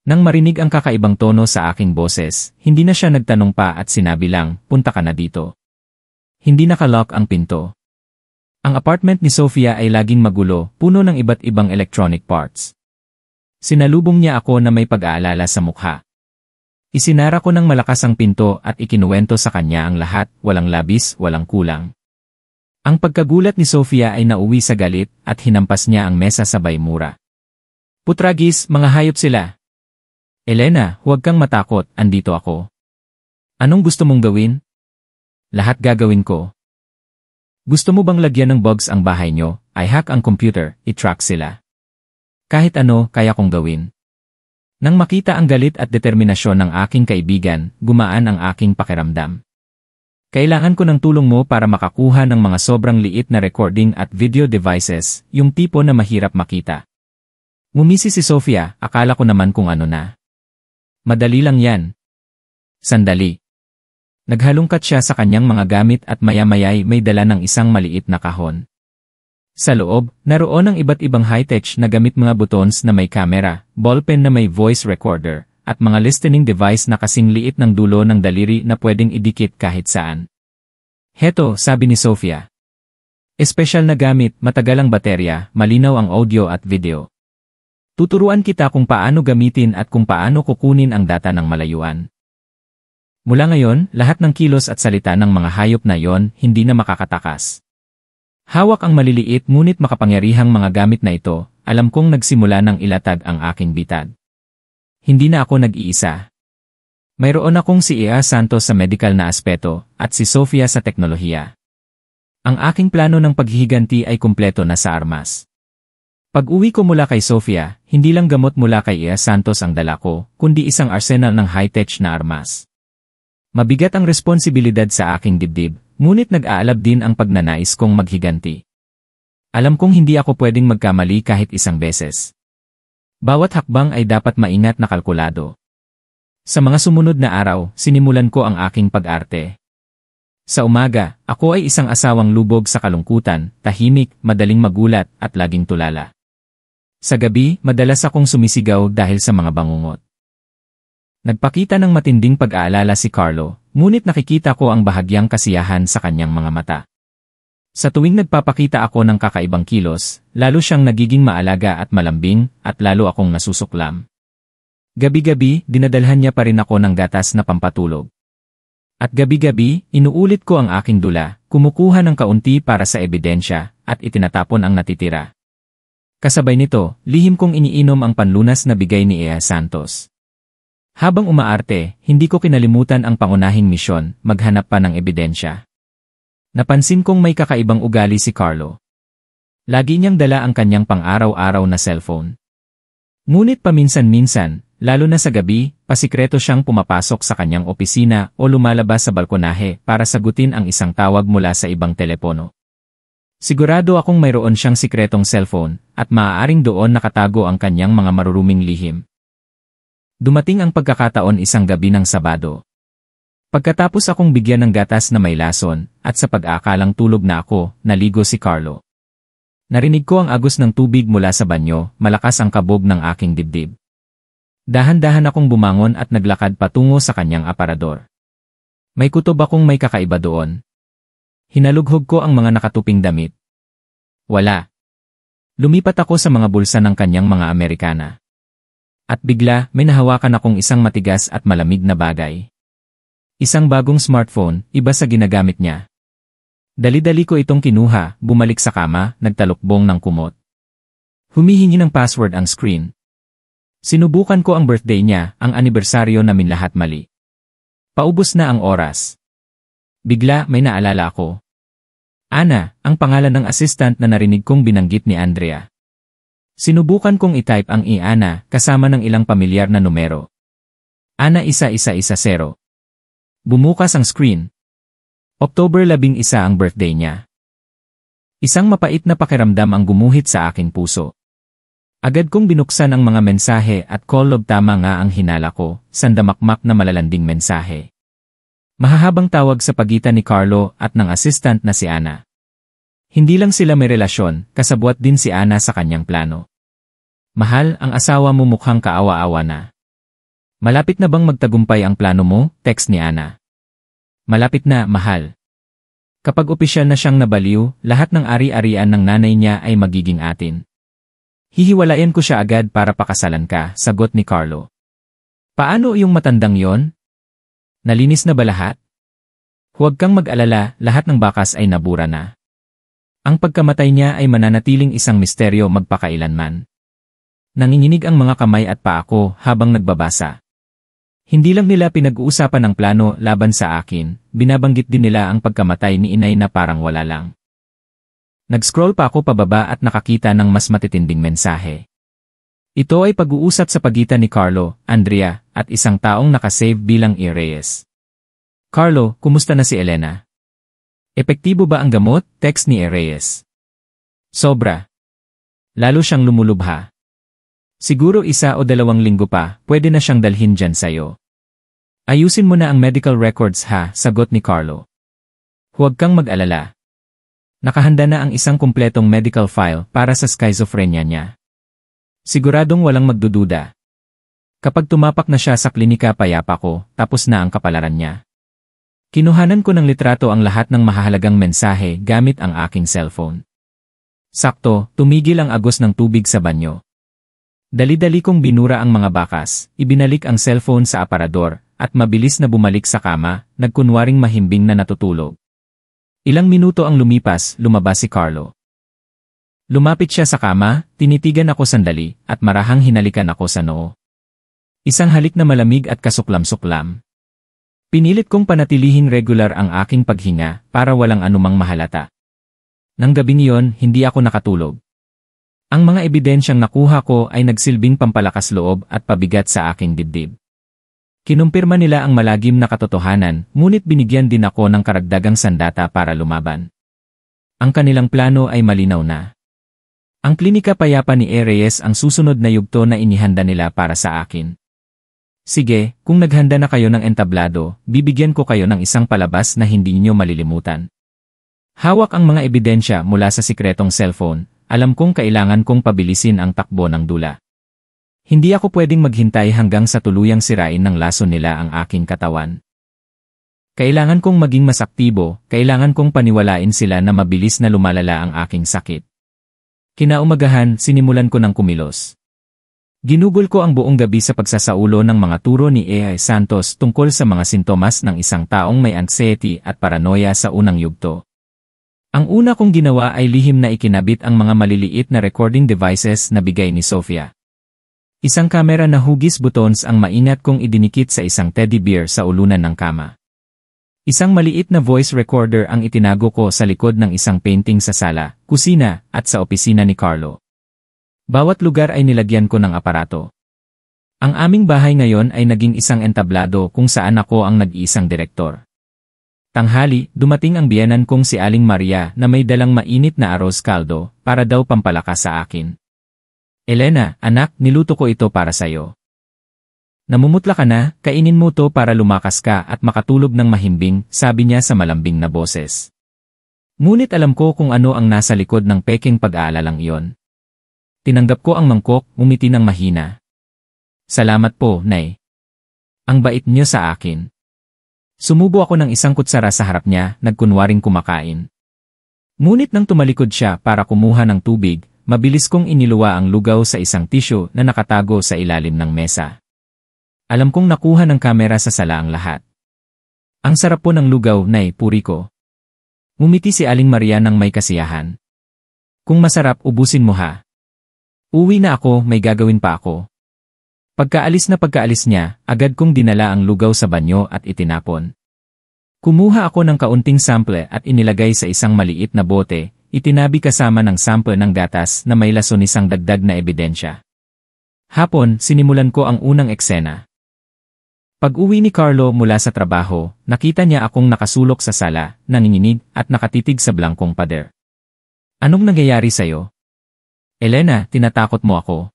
Nang marinig ang kakaibang tono sa aking boses, hindi na siya nagtanong pa at sinabi lang, punta ka na dito. Hindi nakalock ang pinto. Ang apartment ni Sofia ay laging magulo, puno ng iba't ibang electronic parts. Sinalubong niya ako na may pag-aalala sa mukha. Isinara ko ng malakas ang pinto at ikinuwento sa kanya ang lahat, walang labis, walang kulang. Ang pagkagulat ni Sofia ay nauwi sa galit at hinampas niya ang mesa sabay mura. Putragis, mga hayop sila. Elena, huwag kang matakot, andito ako. Anong gusto mong gawin? Lahat gagawin ko. Gusto mo bang lagyan ng bugs ang bahay nyo? I-hack ang computer, i-track sila. Kahit ano, kaya kong gawin. Nang makita ang galit at determinasyon ng aking kaibigan, gumaan ang aking pakiramdam. Kailangan ko ng tulong mo para makakuha ng mga sobrang liit na recording at video devices, yung tipo na mahirap makita. Ngumisi si Sofia, akala ko naman kung ano na. Madali lang yan. Sandali. Naghalungkat siya sa kanyang mga gamit at maya-maya'y may dala ng isang maliit na kahon. Sa loob, naroon ang iba't ibang high-tech na gamit mga buttons na may camera, ballpen na may voice recorder, at mga listening device na kasing liit ng dulo ng daliri na pwedeng idikit kahit saan. Heto, sabi ni Sofia. Espesyal na gamit, matagal ang baterya, malinaw ang audio at video. Tuturuan kita kung paano gamitin at kung paano kukunin ang data ng malayuan. Mula ngayon, lahat ng kilos at salita ng mga hayop na yon hindi na makakatakas. Hawak ang maliliit ngunit makapangyarihang mga gamit na ito, alam kong nagsimula ng ilatag ang aking bitad. Hindi na ako nag-iisa. Mayroon akong si Ea Santos sa medical na aspeto at si Sofia sa teknolohiya. Ang aking plano ng paghihiganti ay kumpleto na sa armas. Pag-uwi ko mula kay Sofia, hindi lang gamot mula kay Ea Santos ang dala ko, kundi isang arsenal ng high-tech na armas. Mabigat ang responsibilidad sa aking dibdib, ngunit nag-aalab din ang pagnanais kong maghiganti. Alam kong hindi ako pwedeng magkamali kahit isang beses. Bawat hakbang ay dapat maingat na kalkulado. Sa mga sumunod na araw, sinimulan ko ang aking pag-arte. Sa umaga, ako ay isang asawang lubog sa kalungkutan, tahimik, madaling magulat, at laging tulala. Sa gabi, madalas akong sumisigaw dahil sa mga bangungot. Nagpakita ng matinding pag-aalala si Carlo, ngunit nakikita ko ang bahagyang kasiyahan sa kanyang mga mata. Sa tuwing nagpapakita ako ng kakaibang kilos, lalo siyang nagiging maalaga at malambing, at lalo akong nasusuklam. Gabi-gabi, dinadalhan niya pa rin ako ng gatas na pampatulog. At gabi-gabi, inuulit ko ang aking dula, kumukuha ng kaunti para sa ebidensya, at itinatapon ang natitira. Kasabay nito, lihim kong iniinom ang panlunas na bigay ni Ea Santos. Habang umaarte, hindi ko kinalimutan ang pangunahing misyon, maghanap pa ng ebidensya. Napansin kong may kakaibang ugali si Carlo. Lagi niyang dala ang kanyang pang-araw-araw na cellphone. Ngunit paminsan-minsan, lalo na sa gabi, pasikreto siyang pumapasok sa kanyang opisina o lumalabas sa balkonahe para sagutin ang isang tawag mula sa ibang telepono. Sigurado akong mayroon siyang sikretong cellphone at maaaring doon nakatago ang kanyang mga maruruming lihim. Dumating ang pagkakataon isang gabi ng Sabado. Pagkatapos akong bigyan ng gatas na may lason, at sa pag-aakalang tulog na ako, naligo si Carlo. Narinig ko ang agos ng tubig mula sa banyo, malakas ang kabog ng aking dibdib. Dahan-dahan akong bumangon at naglakad patungo sa kanyang aparador. May kutob akong may kakaiba doon. Hinalughog ko ang mga nakatuping damit. Wala. Lumipat ako sa mga bulsa ng kanyang mga Amerikana. At bigla, may nahawakan akong isang matigas at malamig na bagay. Isang bagong smartphone, iba sa ginagamit niya. Dali-dali ko itong kinuha, bumalik sa kama, nagtalukbong ng kumot. Humihingi ng password ang screen. Sinubukan ko ang birthday niya, ang anibersaryo namin lahat mali. Paubos na ang oras. Bigla, may naalala ako. Ana, ang pangalan ng assistant na narinig kong binanggit ni Andrea. Sinubukan kong i-type ang Ana kasama ng ilang pamilyar na numero. Ana 1110. Bumukas ang screen. October 11 ang birthday niya. Isang mapait na pakiramdam ang gumuhit sa aking puso. Agad kong binuksan ang mga mensahe at call log, tama nga ang hinala ko, sandamakmak na malalanding mensahe. Mahahabang tawag sa pagitan ni Carlo at ng assistant na si Ana. Hindi lang sila may relasyon, kasabwat din si Ana sa kanyang plano. Mahal, ang asawa mo mukhang kaawa-awa na. Malapit na bang magtagumpay ang plano mo? Text ni Ana. Malapit na, mahal. Kapag opisyal na siyang nabaliw, lahat ng ari-arian ng nanay niya ay magiging atin. Hihiwalayan ko siya agad para pakasalan ka, sagot ni Carlo. Paano yung matandang yon? Nalinis na ba lahat? Huwag kang mag-alala, lahat ng bakas ay nabura na. Ang pagkamatay niya ay mananatiling isang misteryo magpakailanman. Nanginginig ang mga kamay at paa ko habang nagbabasa. Hindi lang nila pinag-uusapan ang plano laban sa akin, binabanggit din nila ang pagkamatay ni inay na parang wala lang. Nag-scroll pa ako pababa at nakakita ng mas matitinding mensahe. Ito ay pag-uusap sa pagitan ni Carlo, Andrea, at isang taong nakasave bilang E. Reyes. Carlo, kumusta na si Elena? Epektibo ba ang gamot? Text ni E. Reyes. Sobra. Lalo siyang lumulubha. Siguro 1 o 2 linggo pa, pwede na siyang dalhin dyan sa'yo. Ayusin mo na ang medical records ha, sagot ni Carlo. Huwag kang mag-alala. Nakahanda na ang isang kumpletong medical file para sa schizophrenia niya. Siguradong walang magdududa. Kapag tumapak na siya sa klinika, payapa ko, tapos na ang kapalaran niya. Kinuhanan ko ng litrato ang lahat ng mahahalagang mensahe gamit ang aking cellphone. Sakto, tumigil ang agos ng tubig sa banyo. Dali-dali kong binura ang mga bakas, ibinalik ang cellphone sa aparador, at mabilis na bumalik sa kama, nagkunwaring mahimbing na natutulog. Ilang minuto ang lumipas, lumabas si Carlo. Lumapit siya sa kama, tinitigan ako sandali, at marahang hinalikan ako sa noo. Isang halik na malamig at kasuklam-suklam. Pinilit kong panatilihin regular ang aking paghinga para walang anumang mahalata. Nang gabing iyon, hindi ako nakatulog. Ang mga ebidensyang nakuha ko ay nagsilbing pampalakas loob at pabigat sa aking dibdib. Kinumpirma nila ang malagim na katotohanan, ngunit binigyan din ako ng karagdagang sandata para lumaban. Ang kanilang plano ay malinaw na. Ang klinika payapa ni Reyes ang susunod na yugto na inihanda nila para sa akin. Sige, kung naghanda na kayo ng entablado, bibigyan ko kayo ng isang palabas na hindi niyo malilimutan. Hawak ang mga ebidensya mula sa sikretong cellphone, alam kong kailangan kong pabilisin ang takbo ng dula. Hindi ako pwedeng maghintay hanggang sa tuluyang sirain ng laso nila ang aking katawan. Kailangan kong maging mas aktibo, kailangan kong paniwalain sila na mabilis na lumalala ang aking sakit. Kinaumagahan, sinimulan ko ng kumilos. Ginugol ko ang buong gabi sa pagsasaulo ng mga turo ni A.I. Santos tungkol sa mga sintomas ng isang taong may anxiety at paranoia sa unang yugto. Ang una kong ginawa ay lihim na ikinabit ang mga maliliit na recording devices na bigay ni Sofia. Isang kamera na hugis buttons ang maingat kong idinikit sa isang teddy bear sa ulunan ng kama. Isang maliit na voice recorder ang itinago ko sa likod ng isang painting sa sala, kusina, at sa opisina ni Carlo. Bawat lugar ay nilagyan ko ng aparato. Ang aming bahay ngayon ay naging isang entablado kung saan ako ang nag-iisang direktor. Tanghali, dumating ang biyenan kong si Aling Maria na may dalang mainit na arroz caldo para daw pampalakas sa akin. Elena, anak, niluto ko ito para sayo. Namumutla ka na, kainin mo to para lumakas ka at makatulog ng mahimbing, sabi niya sa malambing na boses. Ngunit alam ko kung ano ang nasa likod ng peking pag-aalalang iyon. Tinanggap ko ang mangkok, umiti ng mahina. Salamat po, Nay. Ang bait niyo sa akin. Sumubo ako ng isang kutsara sa harap niya, nagkunwaring kumakain. Ngunit nang tumalikod siya para kumuha ng tubig, mabilis kong iniluwa ang lugaw sa isang tissue na nakatago sa ilalim ng mesa. Alam kong nakuha ng kamera sa sala ang lahat. Ang sarap po ng lugaw, Nay, puri ko. Umiti si Aling Maria ng may kasiyahan. Kung masarap, ubusin mo ha. Uwi na ako, may gagawin pa ako. Pagkaalis niya, agad kong dinala ang lugaw sa banyo at itinapon. Kumuha ako ng kaunting sample at inilagay sa isang maliit na bote, itinabi kasama ng sample ng gatas na may lasonisang dagdag na ebidensya. Hapon, sinimulan ko ang unang eksena. Pag-uwi ni Carlo mula sa trabaho, nakita niya akong nakasulok sa sala, nanginginig at nakatitig sa blangkong pader. Anong nangyayari sa'yo? Elena, tinatakot mo ako.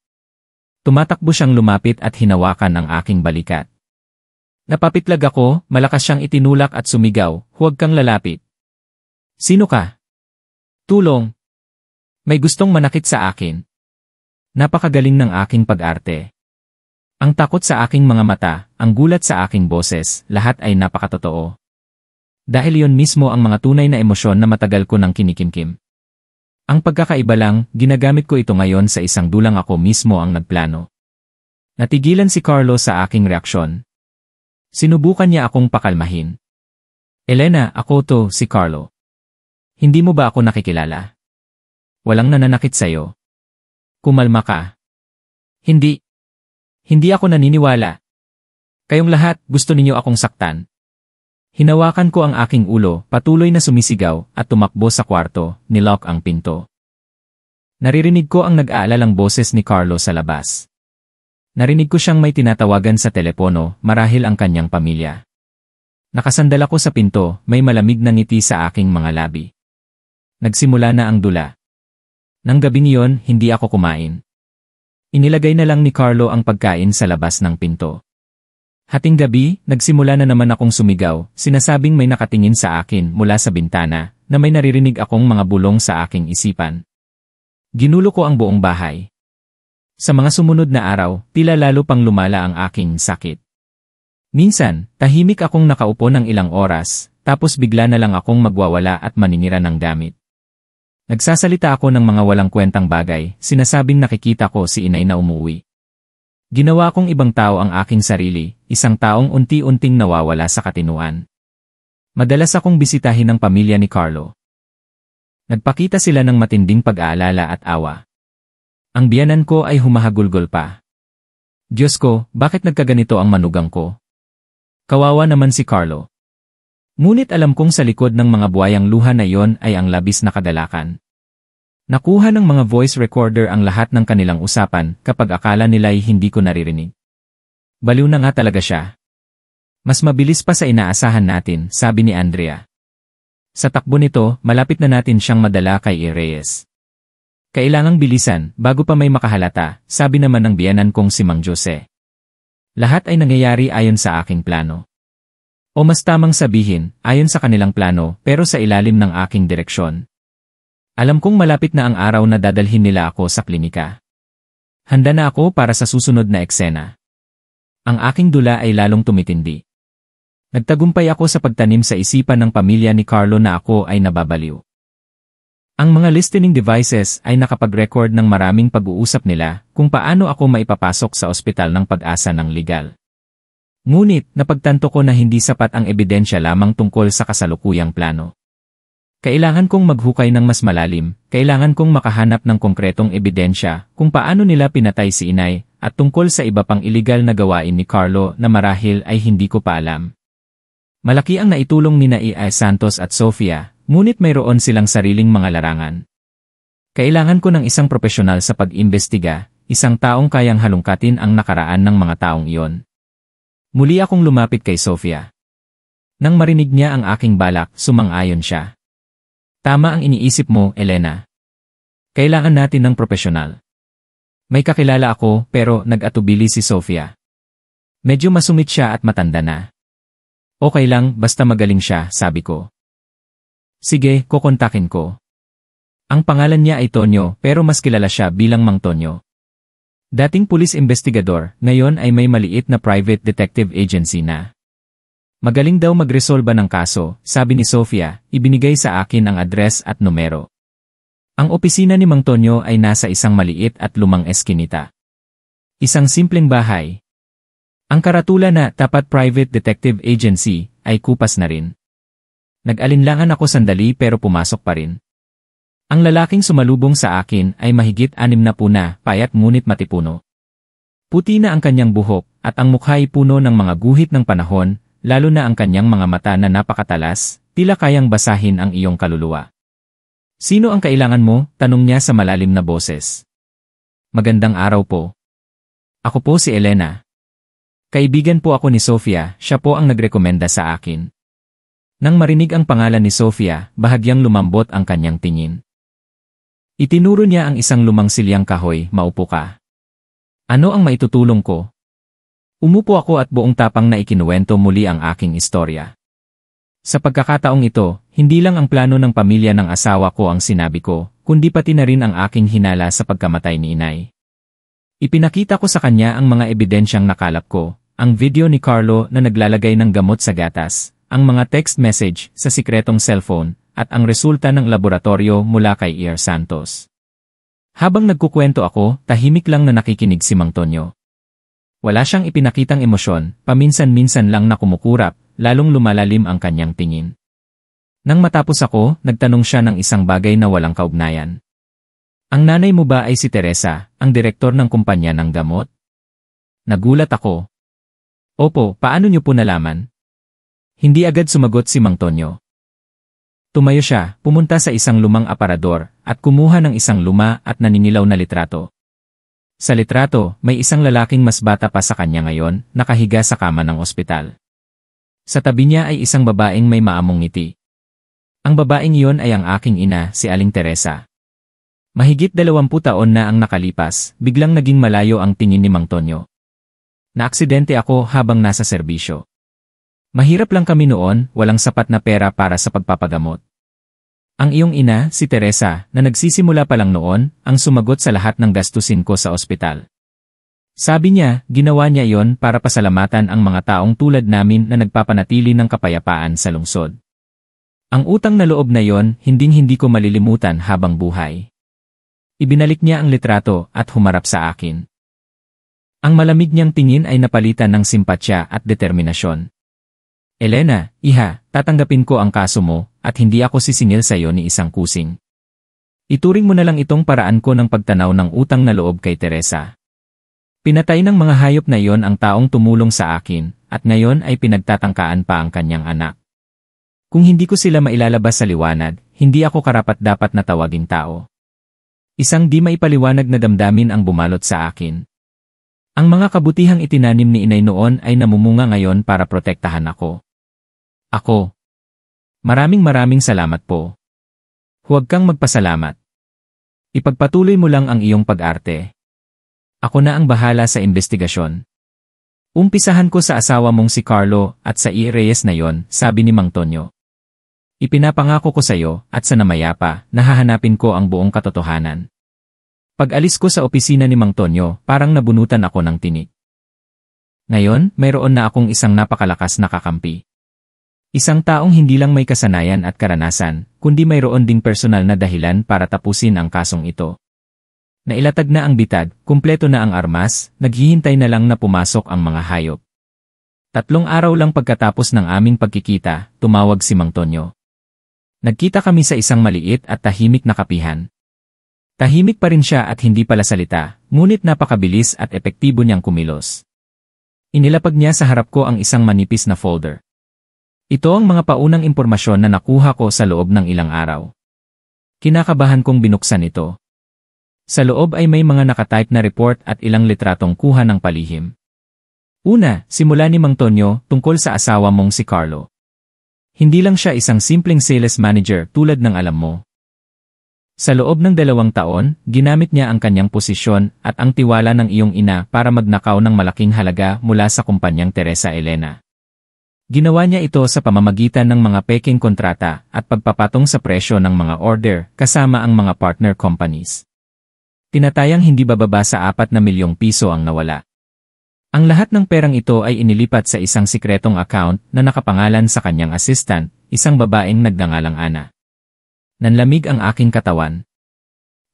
Tumatakbo siyang lumapit at hinawakan ang aking balikat. Napapitlag ako, malakas siyang itinulak at sumigaw, huwag kang lalapit. Sino ka? Tulong. May gustong manakit sa akin. Napakagaling ng aking pag-arte. Ang takot sa aking mga mata, ang gulat sa aking boses, lahat ay napakatotoo. Dahil iyon mismo ang mga tunay na emosyon na matagal ko nang kinikimkim. Ang pagkakaiba lang, ginagamit ko ito ngayon sa isang dulang ako mismo ang nagplano. Natigilan si Carlo sa aking reaksyon. Sinubukan niya akong pakalmahin. Elena, ako to, si Carlo. Hindi mo ba ako nakikilala? Walang nananakit sa'yo. Kumalma ka. Hindi. Hindi ako naniniwala. Kayong lahat, gusto ninyo akong saktan. Hinawakan ko ang aking ulo, patuloy na sumisigaw, at tumakbo sa kwarto, nilock ang pinto. Naririnig ko ang nag-aalalang boses ni Carlo sa labas. Narinig ko siyang may tinatawagan sa telepono, marahil ang kanyang pamilya. Nakasandal ako sa pinto, may malamig na ngiti sa aking mga labi. Nagsimula na ang dula. Nang gabing iyon, hindi ako kumain. Inilagay na lang ni Carlo ang pagkain sa labas ng pinto. Hating gabi, nagsimula na naman akong sumigaw, sinasabing may nakatingin sa akin mula sa bintana, na may naririnig akong mga bulong sa aking isipan. Ginulo ko ang buong bahay. Sa mga sumunod na araw, tila lalo pang lumala ang aking sakit. Minsan, tahimik akong nakaupo ng ilang oras, tapos bigla na lang akong magwawala at maninira ng gamit. Nagsasalita ako ng mga walang kwentang bagay, sinasabing nakikita ko si inay na umuwi. Ginawa kong ibang tao ang aking sarili, isang taong unti-unting nawawala sa katinuan. Madalas akong bisitahin ng pamilya ni Carlo. Nagpakita sila ng matinding pag-aalala at awa. Ang biyanan ko ay humahagulgol pa. Diyos ko, bakit nagkaganito ang manugang ko? Kawawa naman si Carlo. Ngunit alam kong sa likod ng mga buwayang luha na iyon ay ang labis na kagalakan. Nakuha ng mga voice recorder ang lahat ng kanilang usapan kapag akala nila'y hindi ko naririnig. Baliw na nga talaga siya. Mas mabilis pa sa inaasahan natin, sabi ni Andrea. Sa takbo nito, malapit na natin siyang madala kay Reyes. Kailangang bilisan, bago pa may makahalata, sabi naman ng biyenan kong si Mang Jose. Lahat ay nangyayari ayon sa aking plano. O mas tamang sabihin, ayon sa kanilang plano, pero sa ilalim ng aking direksyon. Alam kong malapit na ang araw na dadalhin nila ako sa klinika. Handa na ako para sa susunod na eksena. Ang aking dula ay lalong tumitindi. Nagtagumpay ako sa pagtanim sa isipan ng pamilya ni Carlo na ako ay nababaliw. Ang mga listening devices ay nakapag-record ng maraming pag-uusap nila kung paano ako maipapasok sa ospital ng Pag-asa ng legal. Ngunit, napagtanto ko na hindi sapat ang ebidensya lamang tungkol sa kasalukuyang plano. Kailangan kong maghukay ng mas malalim, kailangan kong makahanap ng konkretong ebidensya kung paano nila pinatay si inay at tungkol sa iba pang iligal na gawain ni Carlo na marahil ay hindi ko pa alam. Malaki ang naitulong ni Ia Santos at Sofia. Ngunit mayroon silang sariling mga larangan. Kailangan ko ng isang profesional sa pag-imbestiga, isang taong kayang halungkatin ang nakaraan ng mga taong iyon. Muli akong lumapit kay Sofia. Nang marinig niya ang aking balak, sumang-ayon siya. Tama ang iniisip mo, Elena. Kailangan natin ng profesional. May kakilala ako pero nag-atubili si Sofia. Medyo masungit siya at matanda na. Okay lang, basta magaling siya, sabi ko. Sige, kukontakin ko. Ang pangalan niya ay Tonyo pero mas kilala siya bilang Mang Tonyo. Dating pulis investigador, ngayon ay may maliit na private detective agency na. Magaling daw magresolba ng kaso, sabi ni Sofia, ibinigay sa akin ang address at numero. Ang opisina ni Mang Tonyo ay nasa isang maliit at lumang eskinita. Isang simpleng bahay. Ang karatula na tapat private detective agency ay kupas na rin. Nag-alinlangan ako sandali pero pumasok pa rin. Ang lalaking sumalubong sa akin ay mahigit 60 na, payat ngunit matipuno. Puti na ang kanyang buhok at ang mukha ay puno ng mga guhit ng panahon, lalo na ang kanyang mga mata na napakatalas, tila kayang basahin ang iyong kaluluwa. Sino ang kailangan mo? Tanong niya sa malalim na boses. Magandang araw po. Ako po si Elena. Kaibigan po ako ni Sofia, siya po ang nagrekomenda sa akin. Nang marinig ang pangalan ni Sofia, bahagyang lumambot ang kanyang tingin. Itinuro niya ang isang lumang silyang kahoy, maupo ka. Ano ang maitutulong ko? Umupo ako at buong tapang na ikinuwento muli ang aking istorya. Sa pagkakataong ito, hindi lang ang plano ng pamilya ng asawa ko ang sinabi ko, kundi pati na rin ang aking hinala sa pagkamatay ni inay. Ipinakita ko sa kanya ang mga ebidensyang nakalap ko, ang video ni Carlo na naglalagay ng gamot sa gatas, ang mga text message sa sikretong cellphone, at ang resulta ng laboratorio mula kay Ia Santos. Habang nagkukwento ako, tahimik lang na nakikinig si Mang Tonyo. Wala siyang ipinakitang emosyon, paminsan-minsan lang na kumukurap, lalong lumalalim ang kanyang tingin. Nang matapos ako, nagtanong siya ng isang bagay na walang kaugnayan. Ang nanay mo ba ay si Teresa, ang direktor ng kumpanya ng gamot? Nagulat ako. Opo, paano niyo po nalaman? Hindi agad sumagot si Mang Tonyo. Tumayo siya, pumunta sa isang lumang aparador, at kumuha ng isang luma at naninilaw na litrato. Sa litrato, may isang lalaking mas bata pa sa kanya ngayon, nakahiga sa kama ng ospital. Sa tabi niya ay isang babaeng may maamong ngiti. Ang babaeng iyon ay ang aking ina, si Aling Teresa. Mahigit 20 taon na ang nakalipas, biglang naging malayo ang tingin ni Mang Tonyo. Naaksidente ako habang nasa serbisyo. Mahirap lang kami noon, walang sapat na pera para sa pagpapagamot. Ang iyong ina, si Teresa, na nagsisimula pa lang noon, ang sumagot sa lahat ng gastusin ko sa ospital. Sabi niya, ginawa niya iyon para pasalamatan ang mga taong tulad namin na nagpapanatili ng kapayapaan sa lungsod. Ang utang na loob na iyon, hinding-hindi ko malilimutan habang buhay. Ibinalik niya ang litrato at humarap sa akin. Ang malamig niyang tingin ay napalitan ng simpatya at determinasyon. Elena, iha, tatanggapin ko ang kaso mo, at hindi ako sisingil sa iyo ni isang kusing. Ituring mo na lang itong paraan ko ng pagtanaw ng utang na loob kay Teresa. Pinatay ng mga hayop na iyon ang taong tumulong sa akin, at ngayon ay pinagtatangkaan pa ang kanyang anak. Kung hindi ko sila mailalabas sa liwanag, hindi ako karapat-dapat na tawaging tao. Isang di maipaliwanag na damdamin ang bumalot sa akin. Ang mga kabutihang itinanim ni inay noon ay namumunga ngayon para protektahan ako. Maraming salamat po. Huwag kang magpasalamat. Ipagpatuloy mo lang ang iyong pag-arte. Ako na ang bahala sa investigasyon. Umpisahan ko sa asawa mong si Carlo at sa Reyes na yon, sabi ni Mang Tonyo. Ipinapangako ko sa iyo at sa namayapa, nahahanapin ko ang buong katotohanan. Pag-alis ko sa opisina ni Mang Tonyo, parang nabunutan ako ng tinik. Ngayon, mayroon na akong isang napakalakas na kakampi. Isang taong hindi lang may kasanayan at karanasan, kundi mayroon ding personal na dahilan para tapusin ang kasong ito. Nailatag na ang bitag, kumpleto na ang armas, naghihintay na lang na pumasok ang mga hayop. 3 araw lang pagkatapos ng aming pagkikita, tumawag si Mang Tonyo. Nagkita kami sa isang maliit at tahimik na kapihan. Tahimik pa rin siya at hindi pala salita, ngunit napakabilis at epektibo niyang kumilos. Inilapag niya sa harap ko ang isang manipis na folder. Ito ang mga paunang impormasyon na nakuha ko sa loob ng ilang araw. Kinakabahan kong binuksan ito. Sa loob ay may mga nakatype na report at ilang litratong kuha ng palihim. Una, simula ni Mang Tonyo tungkol sa asawa mong si Carlo. Hindi lang siya isang simpleng sales manager tulad ng alam mo. Sa loob ng 2 taon, ginamit niya ang kanyang posisyon at ang tiwala ng iyong ina para magnakaw ng malaking halaga mula sa kumpanyang Teresa Elena. Ginawa niya ito sa pamamagitan ng mga peking kontrata at pagpapatong sa presyo ng mga order kasama ang mga partner companies. Tinatayang hindi bababa sa 4 na milyong piso ang nawala. Ang lahat ng perang ito ay inilipat sa isang sikretong account na nakapangalan sa kanyang assistant, isang babaeng nagngangalang Ana. Nanlamig ang aking katawan.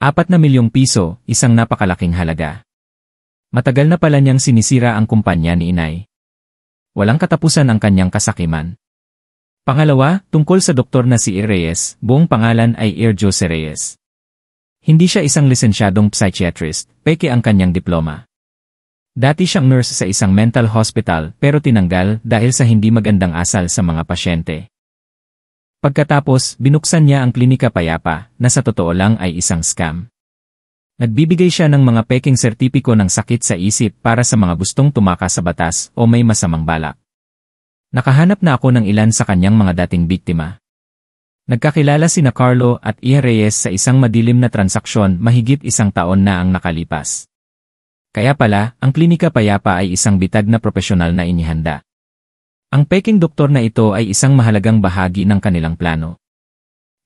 4 na milyong piso, isang napakalaking halaga. Matagal na pala niyang sinisira ang kumpanya ni inay. Walang katapusan ang kanyang kasakiman. Pangalawa, tungkol sa doktor na si Reyes, buong pangalan ay Jose Reyes. Hindi siya isang lisensyadong psychiatrist, peke ang kanyang diploma. Dati siyang nurse sa isang mental hospital pero tinanggal dahil sa hindi magandang asal sa mga pasyente. Pagkatapos, binuksan niya ang Klinika Payapa, na sa totoo lang ay isang scam. Nagbibigay siya ng mga peking sertipiko ng sakit sa isip para sa mga gustong tumakas sa batas o may masamang balak. Nakahanap na ako ng ilan sa kanyang mga dating biktima. Nagkakilala sina Carlo at Reyes sa isang madilim na transaksyon mahigit 1 taon na ang nakalipas. Kaya pala, ang Klinika Payapa ay isang bitag na propesyonal na inihanda. Ang peking doktor na ito ay isang mahalagang bahagi ng kanilang plano.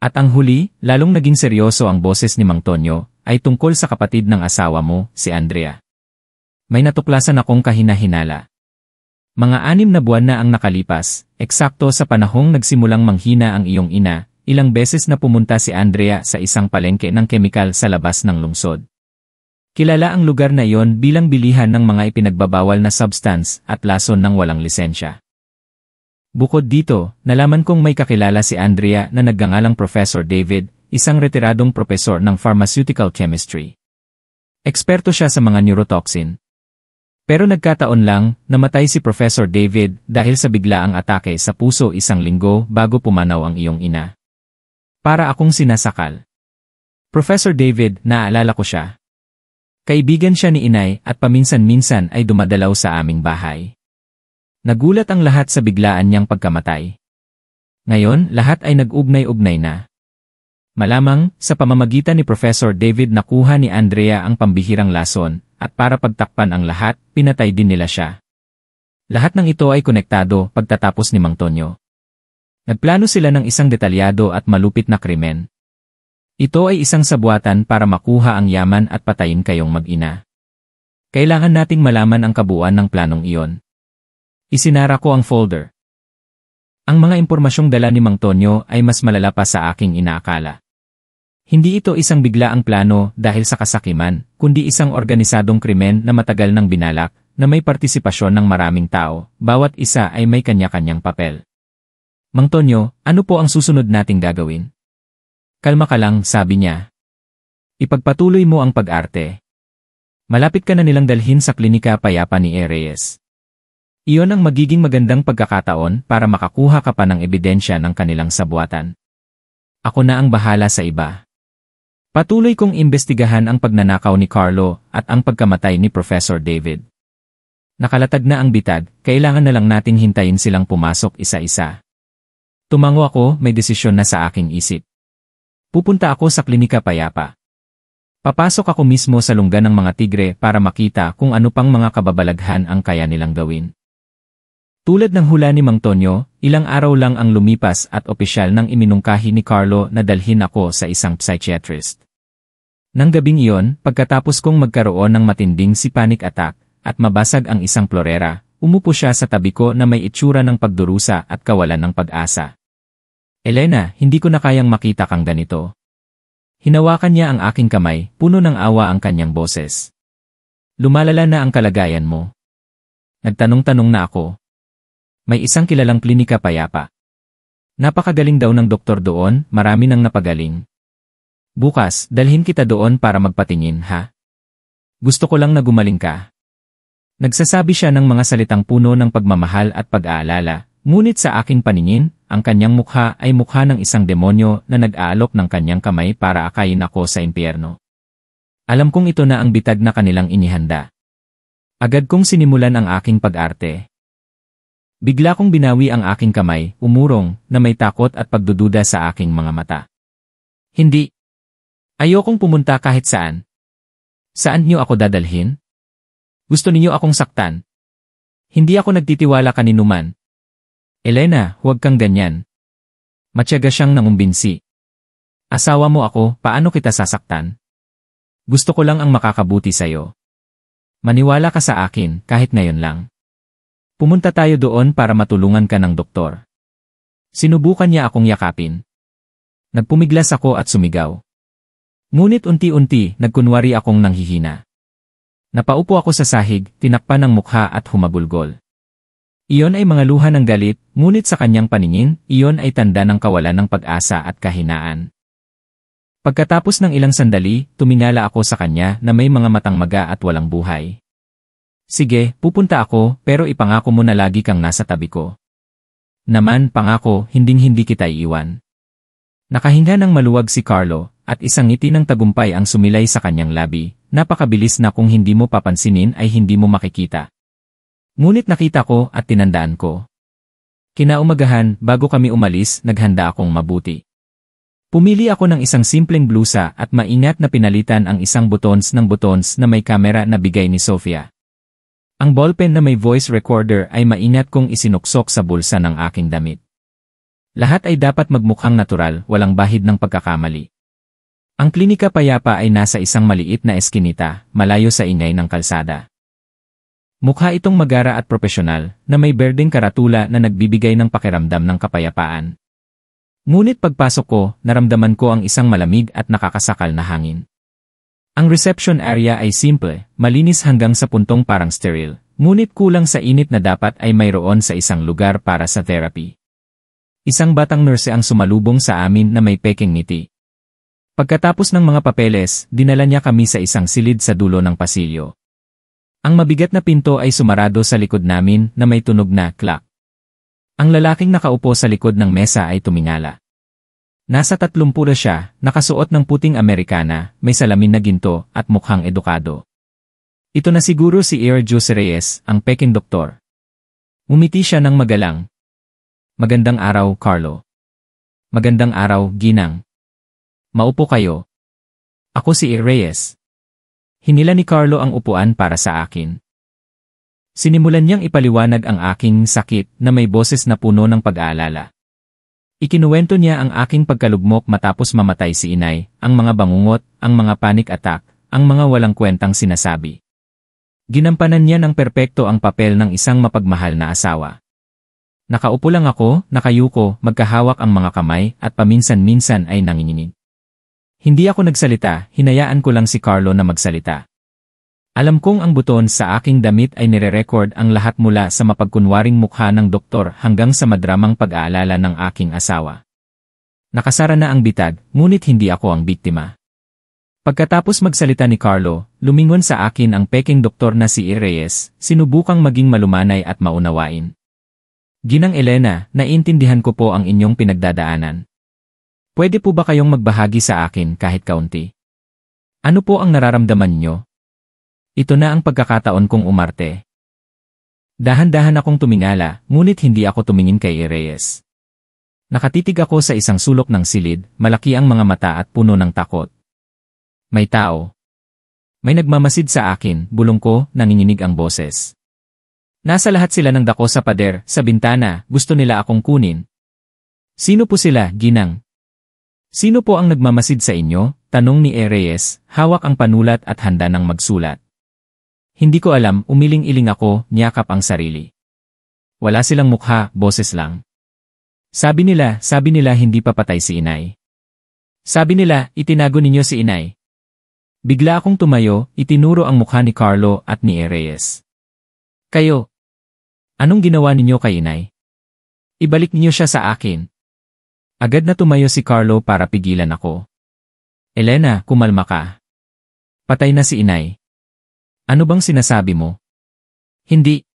At ang huli, lalong naging seryoso ang boses ni Mang Tonyo, ay tungkol sa kapatid ng asawa mo, si Andrea. May natuklasan akong kahina-hinala. Mga 6 na buwan na ang nakalipas, eksakto sa panahong nagsimulang manghina ang iyong ina, ilang beses na pumunta si Andrea sa isang palengke ng kemikal sa labas ng lungsod. Kilala ang lugar na iyon bilang bilihan ng mga ipinagbabawal na substance at lason ng walang lisensya. Bukod dito, nalaman kong may kakilala si Andrea na nagngangalang Professor David, isang retiradong propesor ng pharmaceutical chemistry. Eksperto siya sa mga neurotoxin. Pero nagkataon lang, namatay si Professor David dahil sa biglaang atake sa puso 1 linggo bago pumanaw ang iyong ina. Para akong sinasakal. Professor David, naaalala ko siya. Kaibigan siya ni inay at paminsan-minsan ay dumadalaw sa aming bahay. Nagulat ang lahat sa biglaan niyang pagkamatay. Ngayon, lahat ay nag-ugnay-ugnay na. Malamang, sa pamamagitan ni Professor David nakuha ni Andrea ang pambihirang lason, at para pagtakpan ang lahat, pinatay din nila siya. Lahat ng ito ay konektado pagtatapos ni Mang Tonyo. Nagplano sila ng isang detalyado at malupit na krimen. Ito ay isang sabuatan para makuha ang yaman at patayin kayong mag-ina. Kailangan nating malaman ang kabuuan ng planong iyon. Isinara ko ang folder. Ang mga impormasyong dala ni Mang Tonyo ay mas malala pa sa aking inaakala. Hindi ito isang biglaang plano dahil sa kasakiman, kundi isang organisadong krimen na matagal nang binalak, na may partisipasyon ng maraming tao, bawat isa ay may kanya-kanyang papel. Mang Tonyo, ano po ang susunod nating gagawin? Kalma ka lang, sabi niya. Ipagpatuloy mo ang pag-arte. Malapit ka na nilang dalhin sa Klinika Payapa ni Reyes. Iyon ang magiging magandang pagkakataon para makakuha ka pa ng ebidensya ng kanilang sabuatan. Ako na ang bahala sa iba. Patuloy kong imbestigahan ang pagnanakaw ni Carlo at ang pagkamatay ni Professor David. Nakalatag na ang bitag, kailangan na lang nating hintayin silang pumasok isa-isa. Tumango ako, may desisyon na sa aking isip. Pupunta ako sa Klinika Payapa. Papasok ako mismo sa lungga ng mga tigre para makita kung ano pang mga kababalaghan ang kaya nilang gawin. Tulad ng hula ni Mang Tonyo, ilang araw lang ang lumipas at opisyal nang iminungkahi ni Carlo na dalhin ako sa isang psychiatrist. Nang gabing iyon, pagkatapos kong magkaroon ng matinding panic attack at mabasag ang isang plorera, umupo siya sa tabi ko na may itsura ng pagdurusa at kawalan ng pag-asa. Elena, hindi ko na kayang makita kang ganito. Hinawakan niya ang aking kamay, puno ng awa ang kanyang boses. Lumalala na ang kalagayan mo. Nagtanong-tanong na ako. May isang kilalang klinika payapa. Napakagaling daw ng doktor doon, marami nang napagaling. Bukas, dalhin kita doon para magpatingin, ha? Gusto ko lang na gumaling ka. Nagsasabi siya ng mga salitang puno ng pagmamahal at pag-aalala, ngunit sa aking paningin, ang kanyang mukha ay mukha ng isang demonyo na nag-aalok ng kanyang kamay para akayin ako sa impyerno. Alam kong ito na ang bitag na kanilang inihanda. Agad kong sinimulan ang aking pag-arte. Bigla kong binawi ang aking kamay, umurong, na may takot at pagdududa sa aking mga mata. Hindi. Ayokong pumunta kahit saan. Saan niyo ako dadalhin? Gusto niyo akong saktan? Hindi ako nagtitiwala kaninuman. Elena, huwag kang ganyan. Matyaga siyang nangumbinsi. Asawa mo ako, paano kita sasaktan? Gusto ko lang ang makakabuti sa'yo. Maniwala ka sa akin, kahit ngayon lang. Pumunta tayo doon para matulungan ka ng doktor. Sinubukan niya akong yakapin. Nagpumiglas ako at sumigaw. Ngunit unti-unti, nagkunwari akong nanghihina. Napaupo ako sa sahig, tinakpan ng mukha at humabulgol. Iyon ay mga luha ng galit, ngunit sa kanyang paningin, iyon ay tanda ng kawalan ng pag-asa at kahinaan. Pagkatapos ng ilang sandali, tumingala ako sa kanya na may mga matang maga at walang buhay. Sige, pupunta ako, pero ipangako mo na lagi kang nasa tabi ko. Naman, pangako, hinding-hindi kita iiwan. Nakahinga ng maluwag si Carlo, at isang ngiti ng tagumpay ang sumilay sa kanyang labi, napakabilis na kung hindi mo papansinin ay hindi mo makikita. Ngunit nakita ko at tinandaan ko. Kinaumagahan, bago kami umalis, naghanda akong mabuti. Pumili ako ng isang simpleng blusa at maingat na pinalitan ang isang butons ng butons na may kamera na bigay ni Sofia. Ang ballpen na may voice recorder ay maingat kong isinuksok sa bulsa ng aking damit. Lahat ay dapat magmukhang natural, walang bahid ng pagkakamali. Ang klinika payapa ay nasa isang maliit na eskinita, malayo sa ingay ng kalsada. Mukha itong magara at propesyonal, na may berdeng karatula na nagbibigay ng pakiramdam ng kapayapaan. Ngunit pagpasok ko, naramdaman ko ang isang malamig at nakakasakal na hangin. Ang reception area ay simple, malinis hanggang sa puntong parang sterile, ngunit kulang sa init na dapat ay mayroon sa isang lugar para sa therapy. Isang batang nurse ang sumalubong sa amin na may peking ngiti. Pagkatapos ng mga papeles, dinala niya kami sa isang silid sa dulo ng pasilyo. Ang mabigat na pinto ay sumarado sa likod namin na may tunog na clack. Ang lalaking nakaupo sa likod ng mesa ay tumingala. Nasa 30 siya, nakasuot ng puting Amerikana, may salamin na ginto at mukhang edukado. Ito na siguro si Jose Reyes, ang peking doktor. Umiti siya ng magalang. Magandang araw, Carlo. Magandang araw, Ginang. Maupo kayo. Ako si Reyes. Hinila ni Carlo ang upuan para sa akin. Sinimulan niyang ipaliwanag ang aking sakit na may boses na puno ng pag-aalala. Ikinuwento niya ang aking pagkalugmok matapos mamatay si inay, ang mga bangungot, ang mga panic attack, ang mga walang kwentang sinasabi. Ginampanan niya ng perpekto ang papel ng isang mapagmahal na asawa. Nakaupo lang ako, nakayuko, magkahawak ang mga kamay at paminsan-minsan ay nanginginig. Hindi ako nagsalita, hinayaan ko lang si Carlo na magsalita. Alam kong ang buton sa aking damit ay nire-record ang lahat mula sa mapagkunwaring mukha ng doktor hanggang sa madramang pag-aalala ng aking asawa. Nakasara na ang bitag, ngunit hindi ako ang biktima. Pagkatapos magsalita ni Carlo, lumingon sa akin ang peking doktor na si Reyes, sinubukang maging malumanay at maunawain. Ginang Elena, naiintindihan ko po ang inyong pinagdadaanan. Pwede po ba kayong magbahagi sa akin kahit kaunti? Ano po ang nararamdaman niyo? Ito na ang pagkakataon kong umarte. Dahan-dahan akong tumingala, ngunit hindi ako tumingin kay Reyes. Nakatitig ako sa isang sulok ng silid, malaki ang mga mata at puno ng takot. May tao. May nagmamasid sa akin, bulong ko, nanginginig ang boses. Nasa lahat sila ng dako sa pader, sa bintana, gusto nila akong kunin. Sino po sila, ginang? Sino po ang nagmamasid sa inyo? Tanong ni Reyes, hawak ang panulat at handa ng magsulat. Hindi ko alam, umiling-iling ako, niyakap ang sarili. Wala silang mukha, boses lang. Sabi nila hindi pa patay si inay. Sabi nila, itinago ninyo si inay. Bigla akong tumayo, itinuro ang mukha ni Carlo at ni Reyes. Kayo, anong ginawa ninyo kay inay? Ibalik niyo siya sa akin. Agad na tumayo si Carlo para pigilan ako. Elena, kumalma ka. Patay na si inay. Ano bang sinasabi mo? Hindi.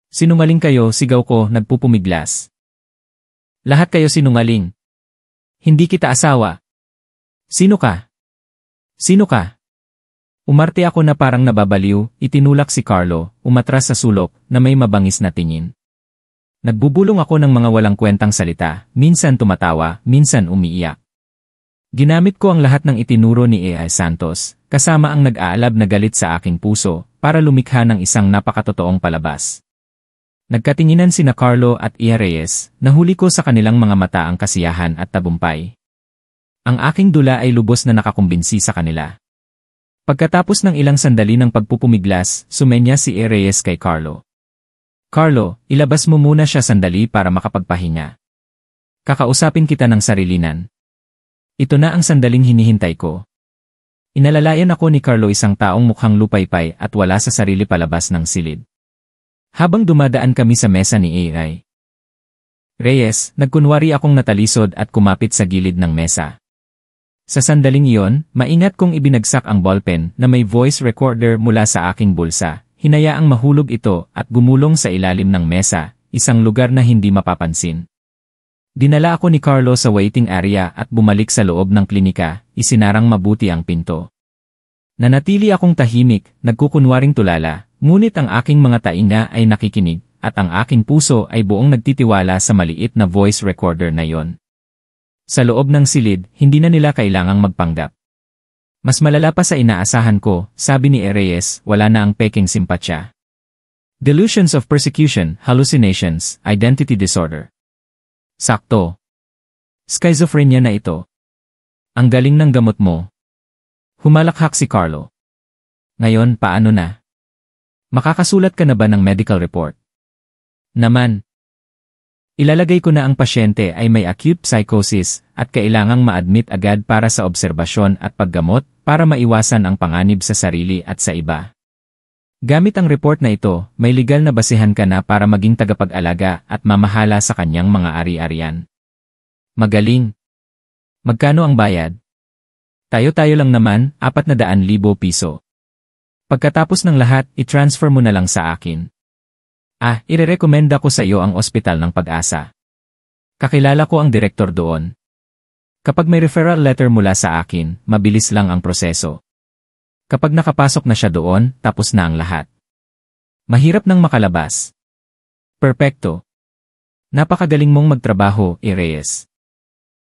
Sinungaling kayo, sigaw ko, nagpupumiglas. Lahat kayo sinungaling. Hindi kita asawa. Sino ka? Sino ka? Umarte ako na parang nababaliw, itinulak si Carlo, umatras sa sulok, na may mabangis na tingin. Nagbubulong ako ng mga walang kwentang salita, minsan tumatawa, minsan umiiyak. Ginamit ko ang lahat ng itinuro ni A.I. Santos, kasama ang nag-aalab na galit sa aking puso, para lumikha ng isang napakatotoong palabas. Nagkatinginan sina Carlo at Ia Reyes, nahuli ko sa kanilang mga mata ang kasiyahan at tabumpay. Ang aking dula ay lubos na nakakumbinsi sa kanila. Pagkatapos ng ilang sandali ng pagpupumiglas, sumenya si Ia Reyes kay Carlo. Carlo, ilabas mo muna siya sandali para makapagpahinga. Kakausapin kita ng sarilinan. Ito na ang sandaling hinihintay ko. Inalalayan ako ni Carlo, isang taong mukhang lupaypay at wala sa sarili palabas ng silid. Habang dumadaan kami sa mesa ni A.I. Reyes, nagkunwari akong natalisod at kumapit sa gilid ng mesa. Sa sandaling iyon, maingat kong ibinagsak ang ballpen na may voice recorder mula sa aking bulsa, hinayaang mahulog ito at gumulong sa ilalim ng mesa, isang lugar na hindi mapapansin. Dinala ako ni Carlo sa waiting area at bumalik sa loob ng klinika, isinarang mabuti ang pinto. Nanatili akong tahimik, nagkukunwaring tulala, ngunit ang aking mga tainga ay nakikinig, at ang aking puso ay buong nagtitiwala sa maliit na voice recorder na yon. Sa loob ng silid, hindi na nila kailangang magpanggap. Mas malala pa sa inaasahan ko, sabi ni Reyes, wala na ang peking simpatsya. Delusions of persecution, hallucinations, identity disorder. Sakto. Schizophrenia na ito. Ang galing ng gamot mo. Humalakhak si Carlo. Ngayon, paano na? Makakasulat ka na ba ng medical report? Naman. Ilalagay ko na ang pasyente ay may acute psychosis at kailangang ma-admit agad para sa obserbasyon at paggamot para maiwasan ang panganib sa sarili at sa iba. Gamit ang report na ito, may legal na basehan ka na para maging tagapag-alaga at mamahala sa kanyang mga ari-arian. Magaling. Magkano ang bayad? Tayo-tayo lang naman, 400,000 piso. Pagkatapos ng lahat, i-transfer mo na lang sa akin. Irerekomenda ko sa iyo ang Ospital ng Pag-asa. Kakilala ko ang direktor doon. Kapag may referral letter mula sa akin, mabilis lang ang proseso. Kapag nakapasok na siya doon, tapos na ang lahat. Mahirap nang makalabas. Perpekto. Napakagaling mong magtrabaho, Reyes.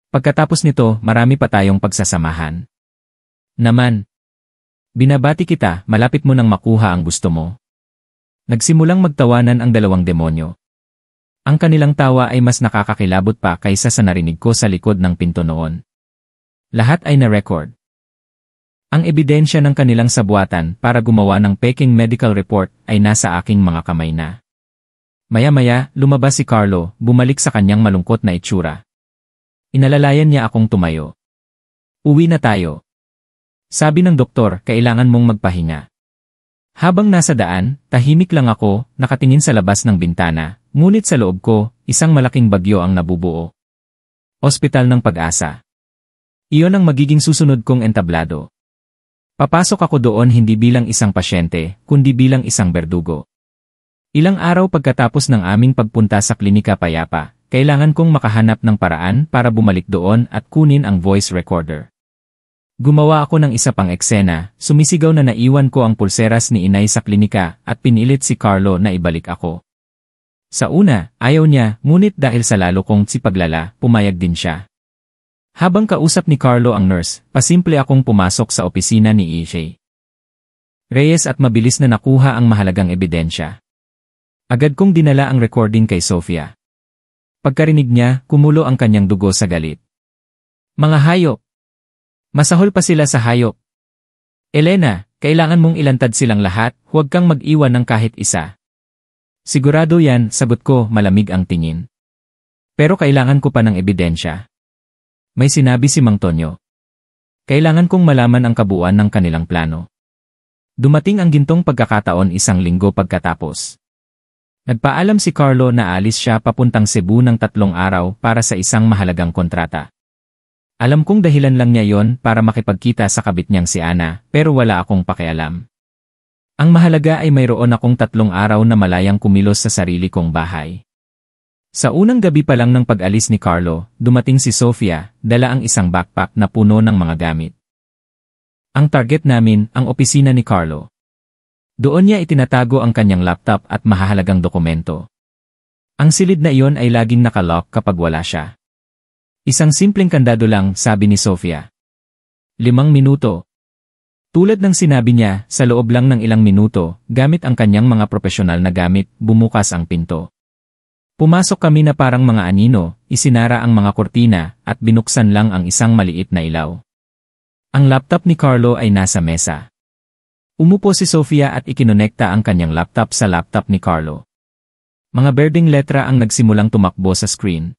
Pagkatapos nito, marami pa tayong pagsasamahan. Naman. Binabati kita, malapit mo nang makuha ang gusto mo. Nagsimulang magtawanan ang dalawang demonyo. Ang kanilang tawa ay mas nakakakilabot pa kaysa sa narinig ko sa likod ng pinto noon. Lahat ay na-record. Ang ebidensya ng kanilang sabuatan para gumawa ng peking medical report ay nasa aking mga kamay na. Maya-maya, lumabas si Carlo, bumalik sa kanyang malungkot na itsura. Inalalayan niya akong tumayo. Uwi na tayo. Sabi ng doktor, kailangan mong magpahinga. Habang nasa daan, tahimik lang ako, nakatingin sa labas ng bintana, ngunit sa loob ko, isang malaking bagyo ang nabubuo. Ospital ng Pag-asa. Iyon ang magiging susunod kong entablado. Papasok ako doon hindi bilang isang pasyente, kundi bilang isang berdugo. Ilang araw pagkatapos ng aming pagpunta sa Klinika Payapa, kailangan kong makahanap ng paraan para bumalik doon at kunin ang voice recorder. Gumawa ako ng isa pang eksena, sumisigaw na naiwan ko ang pulseras ni inay sa klinika at pinilit si Carlo na ibalik ako. Sa una, ayaw niya, ngunit dahil sa lalo kong sipaglala, pumayag din siya. Habang kausap ni Carlo ang nurse, pasimple akong pumasok sa opisina ni EJ. Reyes at mabilis na nakuha ang mahalagang ebidensya. Agad kong dinala ang recording kay Sofia. Pagkarinig niya, kumulo ang kanyang dugo sa galit. Mga hayop! Masahol pa sila sa hayop. Elena, kailangan mong ilantad silang lahat, huwag kang mag-iwan ng kahit isa. Sigurado yan, sagot ko, malamig ang tingin. Pero kailangan ko pa ng ebidensya. May sinabi si Mang Tonyo. Kailangan kong malaman ang kabuuan ng kanilang plano. Dumating ang gintong pagkakataon 1 linggo pagkatapos. Nagpaalam si Carlo na alis siya papuntang Cebu ng 3 araw para sa isang mahalagang kontrata. Alam kong dahilan lang niya yon para makipagkita sa kabit niyang si Ana, pero wala akong pakialam. Ang mahalaga ay mayroon akong 3 araw na malayang kumilos sa sarili kong bahay. Sa unang gabi pa lang ng pag-alis ni Carlo, dumating si Sofia, dala ang isang backpack na puno ng mga gamit. Ang target namin, ang opisina ni Carlo. Doon niya itinatago ang kanyang laptop at mahahalagang dokumento. Ang silid na iyon ay laging nakalock kapag wala siya. Isang simpleng kandado lang, sabi ni Sofia. 5 minuto. Tulad ng sinabi niya, sa loob lang ng ilang minuto, gamit ang kanyang mga profesional na gamit, bumukas ang pinto. Pumasok kami na parang mga anino, isinara ang mga kortina, at binuksan lang ang isang maliit na ilaw. Ang laptop ni Carlo ay nasa mesa. Umupo si Sofia at ikinonekta ang kanyang laptop sa laptop ni Carlo. Mga berdeng letra ang nagsimulang tumakbo sa screen.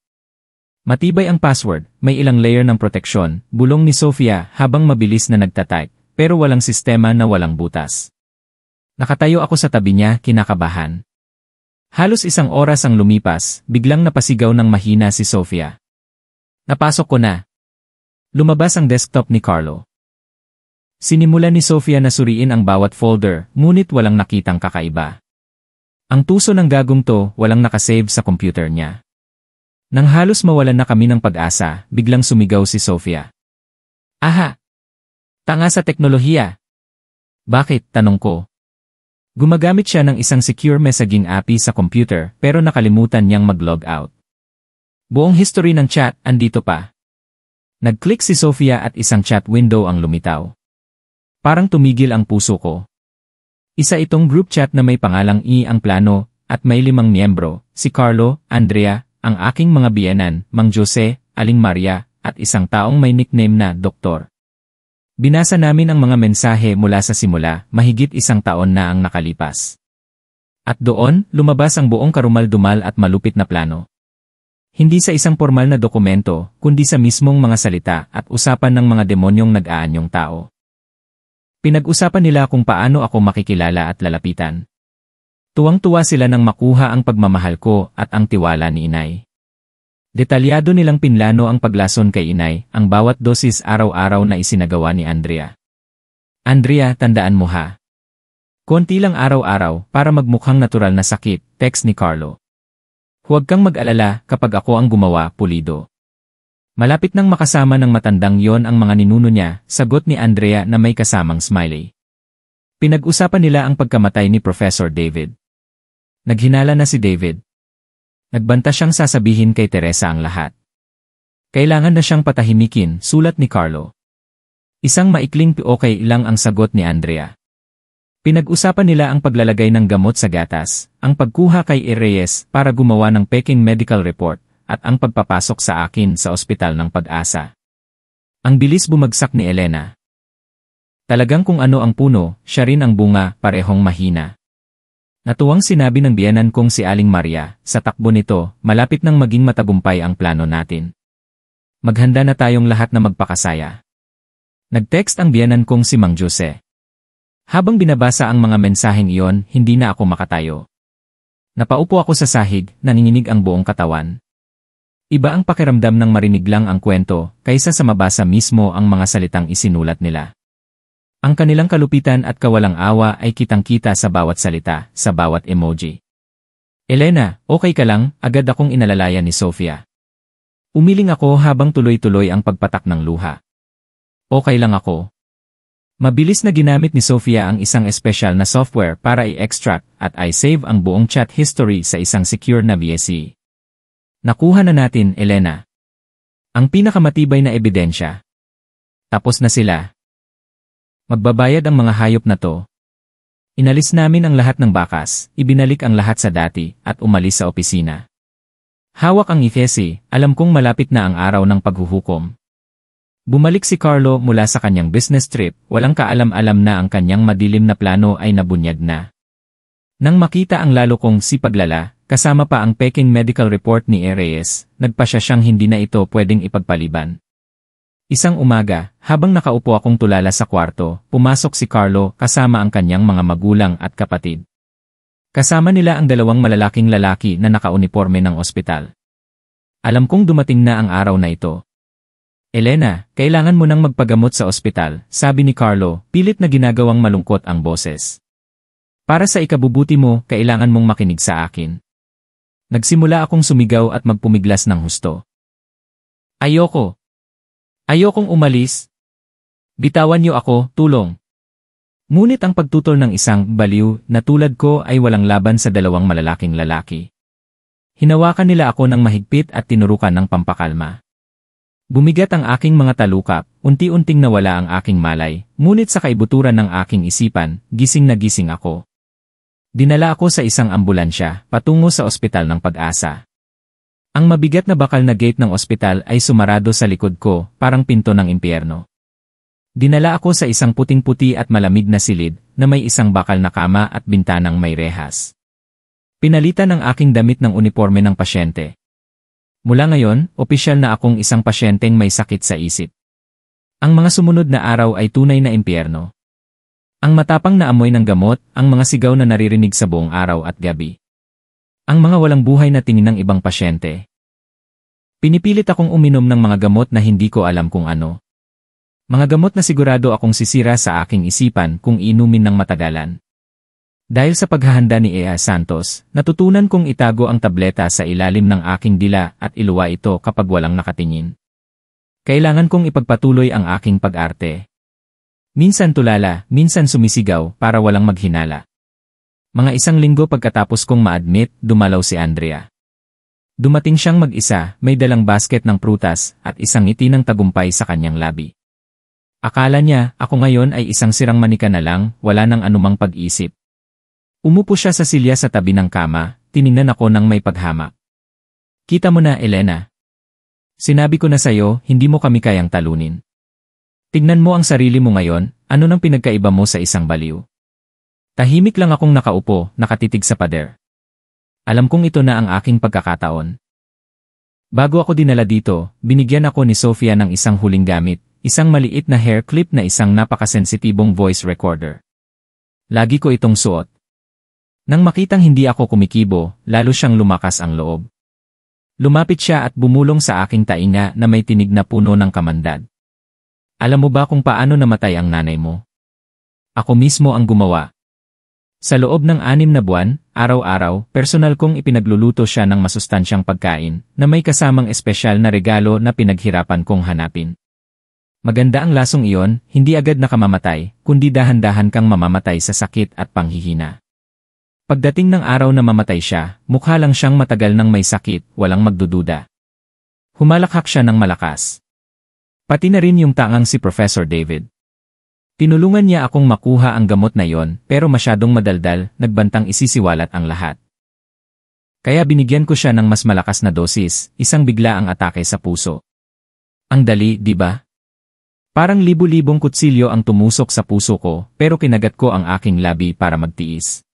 Matibay ang password, may ilang layer ng proteksyon, bulong ni Sofia habang mabilis na nagtatype, pero walang sistema na walang butas. Nakatayo ako sa tabi niya, kinakabahan. Halos 1 oras ang lumipas, biglang napasigaw ng mahina si Sofia. Napasok ko na. Lumabas ang desktop ni Carlo. Sinimula ni Sofia na suriin ang bawat folder, ngunit walang nakitang kakaiba. Ang tuso ng gagong to, walang nakasave sa computer niya. Nang halos mawalan na kami ng pag-asa, biglang sumigaw si Sofia. Aha! Tanga sa teknolohiya! Bakit? Tanong ko. Gumagamit siya ng isang secure messaging API sa computer pero nakalimutan niyang mag-log out. Buong history ng chat, andito pa. Nag-click si Sofia at isang chat window ang lumitaw. Parang tumigil ang puso ko. Isa itong group chat na may pangalang ang plano at may 5 miyembro, si Carlo, Andrea, ang aking mga biyenan, Mang Jose, Aling Maria, at isang taong may nickname na Doktor. Binasa namin ang mga mensahe mula sa simula, mahigit 1 taon na ang nakalipas. At doon, lumabas ang buong karumal-dumal at malupit na plano. Hindi sa isang formal na dokumento, kundi sa mismong mga salita at usapan ng mga demonyong nag-aanyong tao. Pinag-usapan nila kung paano ako makikilala at lalapitan. Tuwang-tuwa sila nang makuha ang pagmamahal ko at ang tiwala ni Inay. Detalyado nilang pinlano ang paglason kay Inay, ang bawat dosis araw-araw na isinagawa ni Andrea. Andrea, tandaan mo ha. Konti lang araw-araw para magmukhang natural na sakit, text ni Carlo. Huwag kang mag-alala kapag ako ang gumawa, pulido. Malapit nang makasama ng matandang yon ang mga ninuno niya, sagot ni Andrea na may kasamang smiley. Pinag-usapan nila ang pagkamatay ni Professor David. Naghinala na si David. Nagbanta siyang sasabihin kay Teresa ang lahat. Kailangan na siyang patahimikin, sulat ni Carlo. Isang maikling okay lang ang sagot ni Andrea. Pinag-usapan nila ang paglalagay ng gamot sa gatas, ang pagkuha kay Reyes para gumawa ng peking medical report, at ang pagpapasok sa akin sa ospital ng Pag-asa. Ang bilis bumagsak ni Elena. Talagang kung ano ang puno, siya rin ang bunga, parehong mahina. Natuwang sinabi ng biyenan kong si Aling Maria, sa takbo nito, malapit nang maging matagumpay ang plano natin. Maghanda na tayong lahat na magpakasaya. Nag-text ang biyenan kong si Mang Jose. Habang binabasa ang mga mensaheng iyon, hindi na ako makatayo. Napaupo ako sa sahig, nanginginig ang buong katawan. Iba ang pakiramdam ng marinig lang ang kwento, kaysa sa mabasa mismo ang mga salitang isinulat nila. Ang kanilang kalupitan at kawalang awa ay kitang-kita sa bawat salita, sa bawat emoji. Elena, okay ka lang? Agad akong inalalayan ni Sofia. Umiling ako habang tuloy-tuloy ang pagpatak ng luha. Okay lang ako. Mabilis na ginamit ni Sofia ang isang espesyal na software para i-extract at i-save ang buong chat history sa isang secure na VSE. Nakuha na natin, Elena. Ang pinakamatibay na ebidensya. Tapos na sila. Magbabayad ang mga hayop na to. Inalis namin ang lahat ng bakas, ibinalik ang lahat sa dati, at umalis sa opisina. Hawak ang ifesi, alam kong malapit na ang araw ng paghuhukom. Bumalik si Carlo mula sa kanyang business trip, walang kaalam-alam na ang kanyang madilim na plano ay nabunyag na. Nang makita ang lalo kong sipaglala, kasama pa ang peking medical report ni Reyes, nagpasya siyang hindi na ito pwedeng ipagpaliban. Isang umaga, habang nakaupo akong tulala sa kwarto, pumasok si Carlo kasama ang kanyang mga magulang at kapatid. Kasama nila ang dalawang malalaking lalaki na nakauniporme ng ospital. Alam kong dumating na ang araw na ito. Elena, kailangan mo nang magpagamot sa ospital, sabi ni Carlo, pilit na ginagawang malungkot ang boses. Para sa ikabubuti mo, kailangan mong makinig sa akin. Nagsimula akong sumigaw at magpumiglas ng husto. Ayoko. Ayokong umalis. Bitawan niyo ako, tulong. Ngunit ang pagtutol ng isang baliw na tulad ko ay walang laban sa dalawang malalaking lalaki. Hinawakan nila ako ng mahigpit at tinurukan ng pampakalma. Bumigat ang aking mga talukap, unti-unting nawala ang aking malay, ngunit sa kaibuturan ng aking isipan, gising na gising ako. Dinala ako sa isang ambulansya, patungo sa ospital ng Pag-asa. Ang mabigat na bakal na gate ng ospital ay sumarado sa likod ko, parang pinto ng impyerno. Dinala ako sa isang puting-puti at malamig na silid, na may isang bakal na kama at bintanang may rehas. Pinalitan ang aking damit ng uniforme ng pasyente. Mula ngayon, opisyal na akong isang pasyenteng may sakit sa isip. Ang mga sumunod na araw ay tunay na impyerno. Ang matapang na amoy ng gamot, ang mga sigaw na naririnig sa buong araw at gabi. Ang mga walang buhay na tingin ng ibang pasyente. Pinipilit akong uminom ng mga gamot na hindi ko alam kung ano. Mga gamot na sigurado akong sisira sa aking isipan kung inumin ng matagalan. Dahil sa paghahanda ni Ea Santos, natutunan kong itago ang tableta sa ilalim ng aking dila at iluwa ito kapag walang nakatingin. Kailangan kong ipagpatuloy ang aking pag-arte. Minsan tulala, minsan sumisigaw para walang maghinala. Mga isang linggo pagkatapos kong ma-admit, dumalaw si Andrea. Dumating siyang mag-isa, may dalang basket ng prutas at isang ngiti ng tagumpay sa kanyang labi. Akala niya, ako ngayon ay isang sirang manika na lang, wala nang anumang pag-isip. Umupo siya sa silya sa tabi ng kama, tiningnan ako ng may paghamak. Kita mo na, Elena. Sinabi ko na sa'yo, hindi mo kami kayang talunin. Tignan mo ang sarili mo ngayon, ano nang pinagkaiba mo sa isang baliw? Tahimik lang akong nakaupo, nakatitig sa pader. Alam kong ito na ang aking pagkakataon. Bago ako dinala dito, binigyan ako ni Sofia ng isang huling gamit, isang maliit na hair clip na isang napakasensitibong voice recorder. Lagi ko itong suot. Nang makitang hindi ako kumikibo, lalo siyang lumakas ang loob. Lumapit siya at bumulong sa aking tainga na may tinig na puno ng kamandad. Alam mo ba kung paano namatay ang nanay mo? Ako mismo ang gumawa. Sa loob ng 6 na buwan, araw-araw, personal kong ipinagluluto siya ng masustansyang pagkain na may kasamang espesyal na regalo na pinaghirapan kong hanapin. Maganda ang lasong iyon, hindi agad nakamamatay, kundi dahan-dahan kang mamamatay sa sakit at panghihina. Pagdating ng araw na mamatay siya, mukha lang siyang matagal nang may sakit, walang magdududa. Humalakhak siya ng malakas. Pati na rin yung tangang si Professor David. Tinulungan niya akong makuha ang gamot na yon, pero masyadong madaldal, nagbantang isisiwalat ang lahat. Kaya binigyan ko siya ng mas malakas na dosis, isang bigla ang atake sa puso. Ang dali, di ba? Parang libu-libong kutsilyo ang tumusok sa puso ko, pero kinagat ko ang aking labi para magtiis.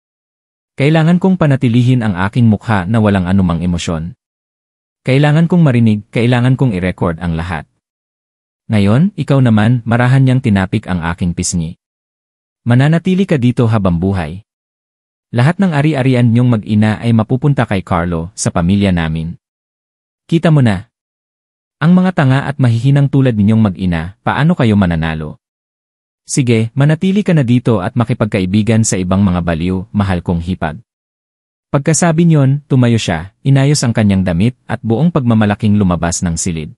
Kailangan kong panatilihin ang aking mukha na walang anumang emosyon. Kailangan kong marinig, kailangan kong i-record ang lahat. Ngayon, ikaw naman, marahan niyang tinapik ang aking pisngi. Mananatili ka dito habang buhay. Lahat ng ari-arian niyong mag-ina ay mapupunta kay Carlo, sa pamilya namin. Kita mo na. Ang mga tanga at mahihinang tulad ninyong mag-ina, paano kayo mananalo? Sige, manatili ka na dito at makipagkaibigan sa ibang mga baliw, mahal kong hipag. Pagkasabi niyon, tumayo siya, inayos ang kanyang damit at buong pagmamalaking lumabas ng silid.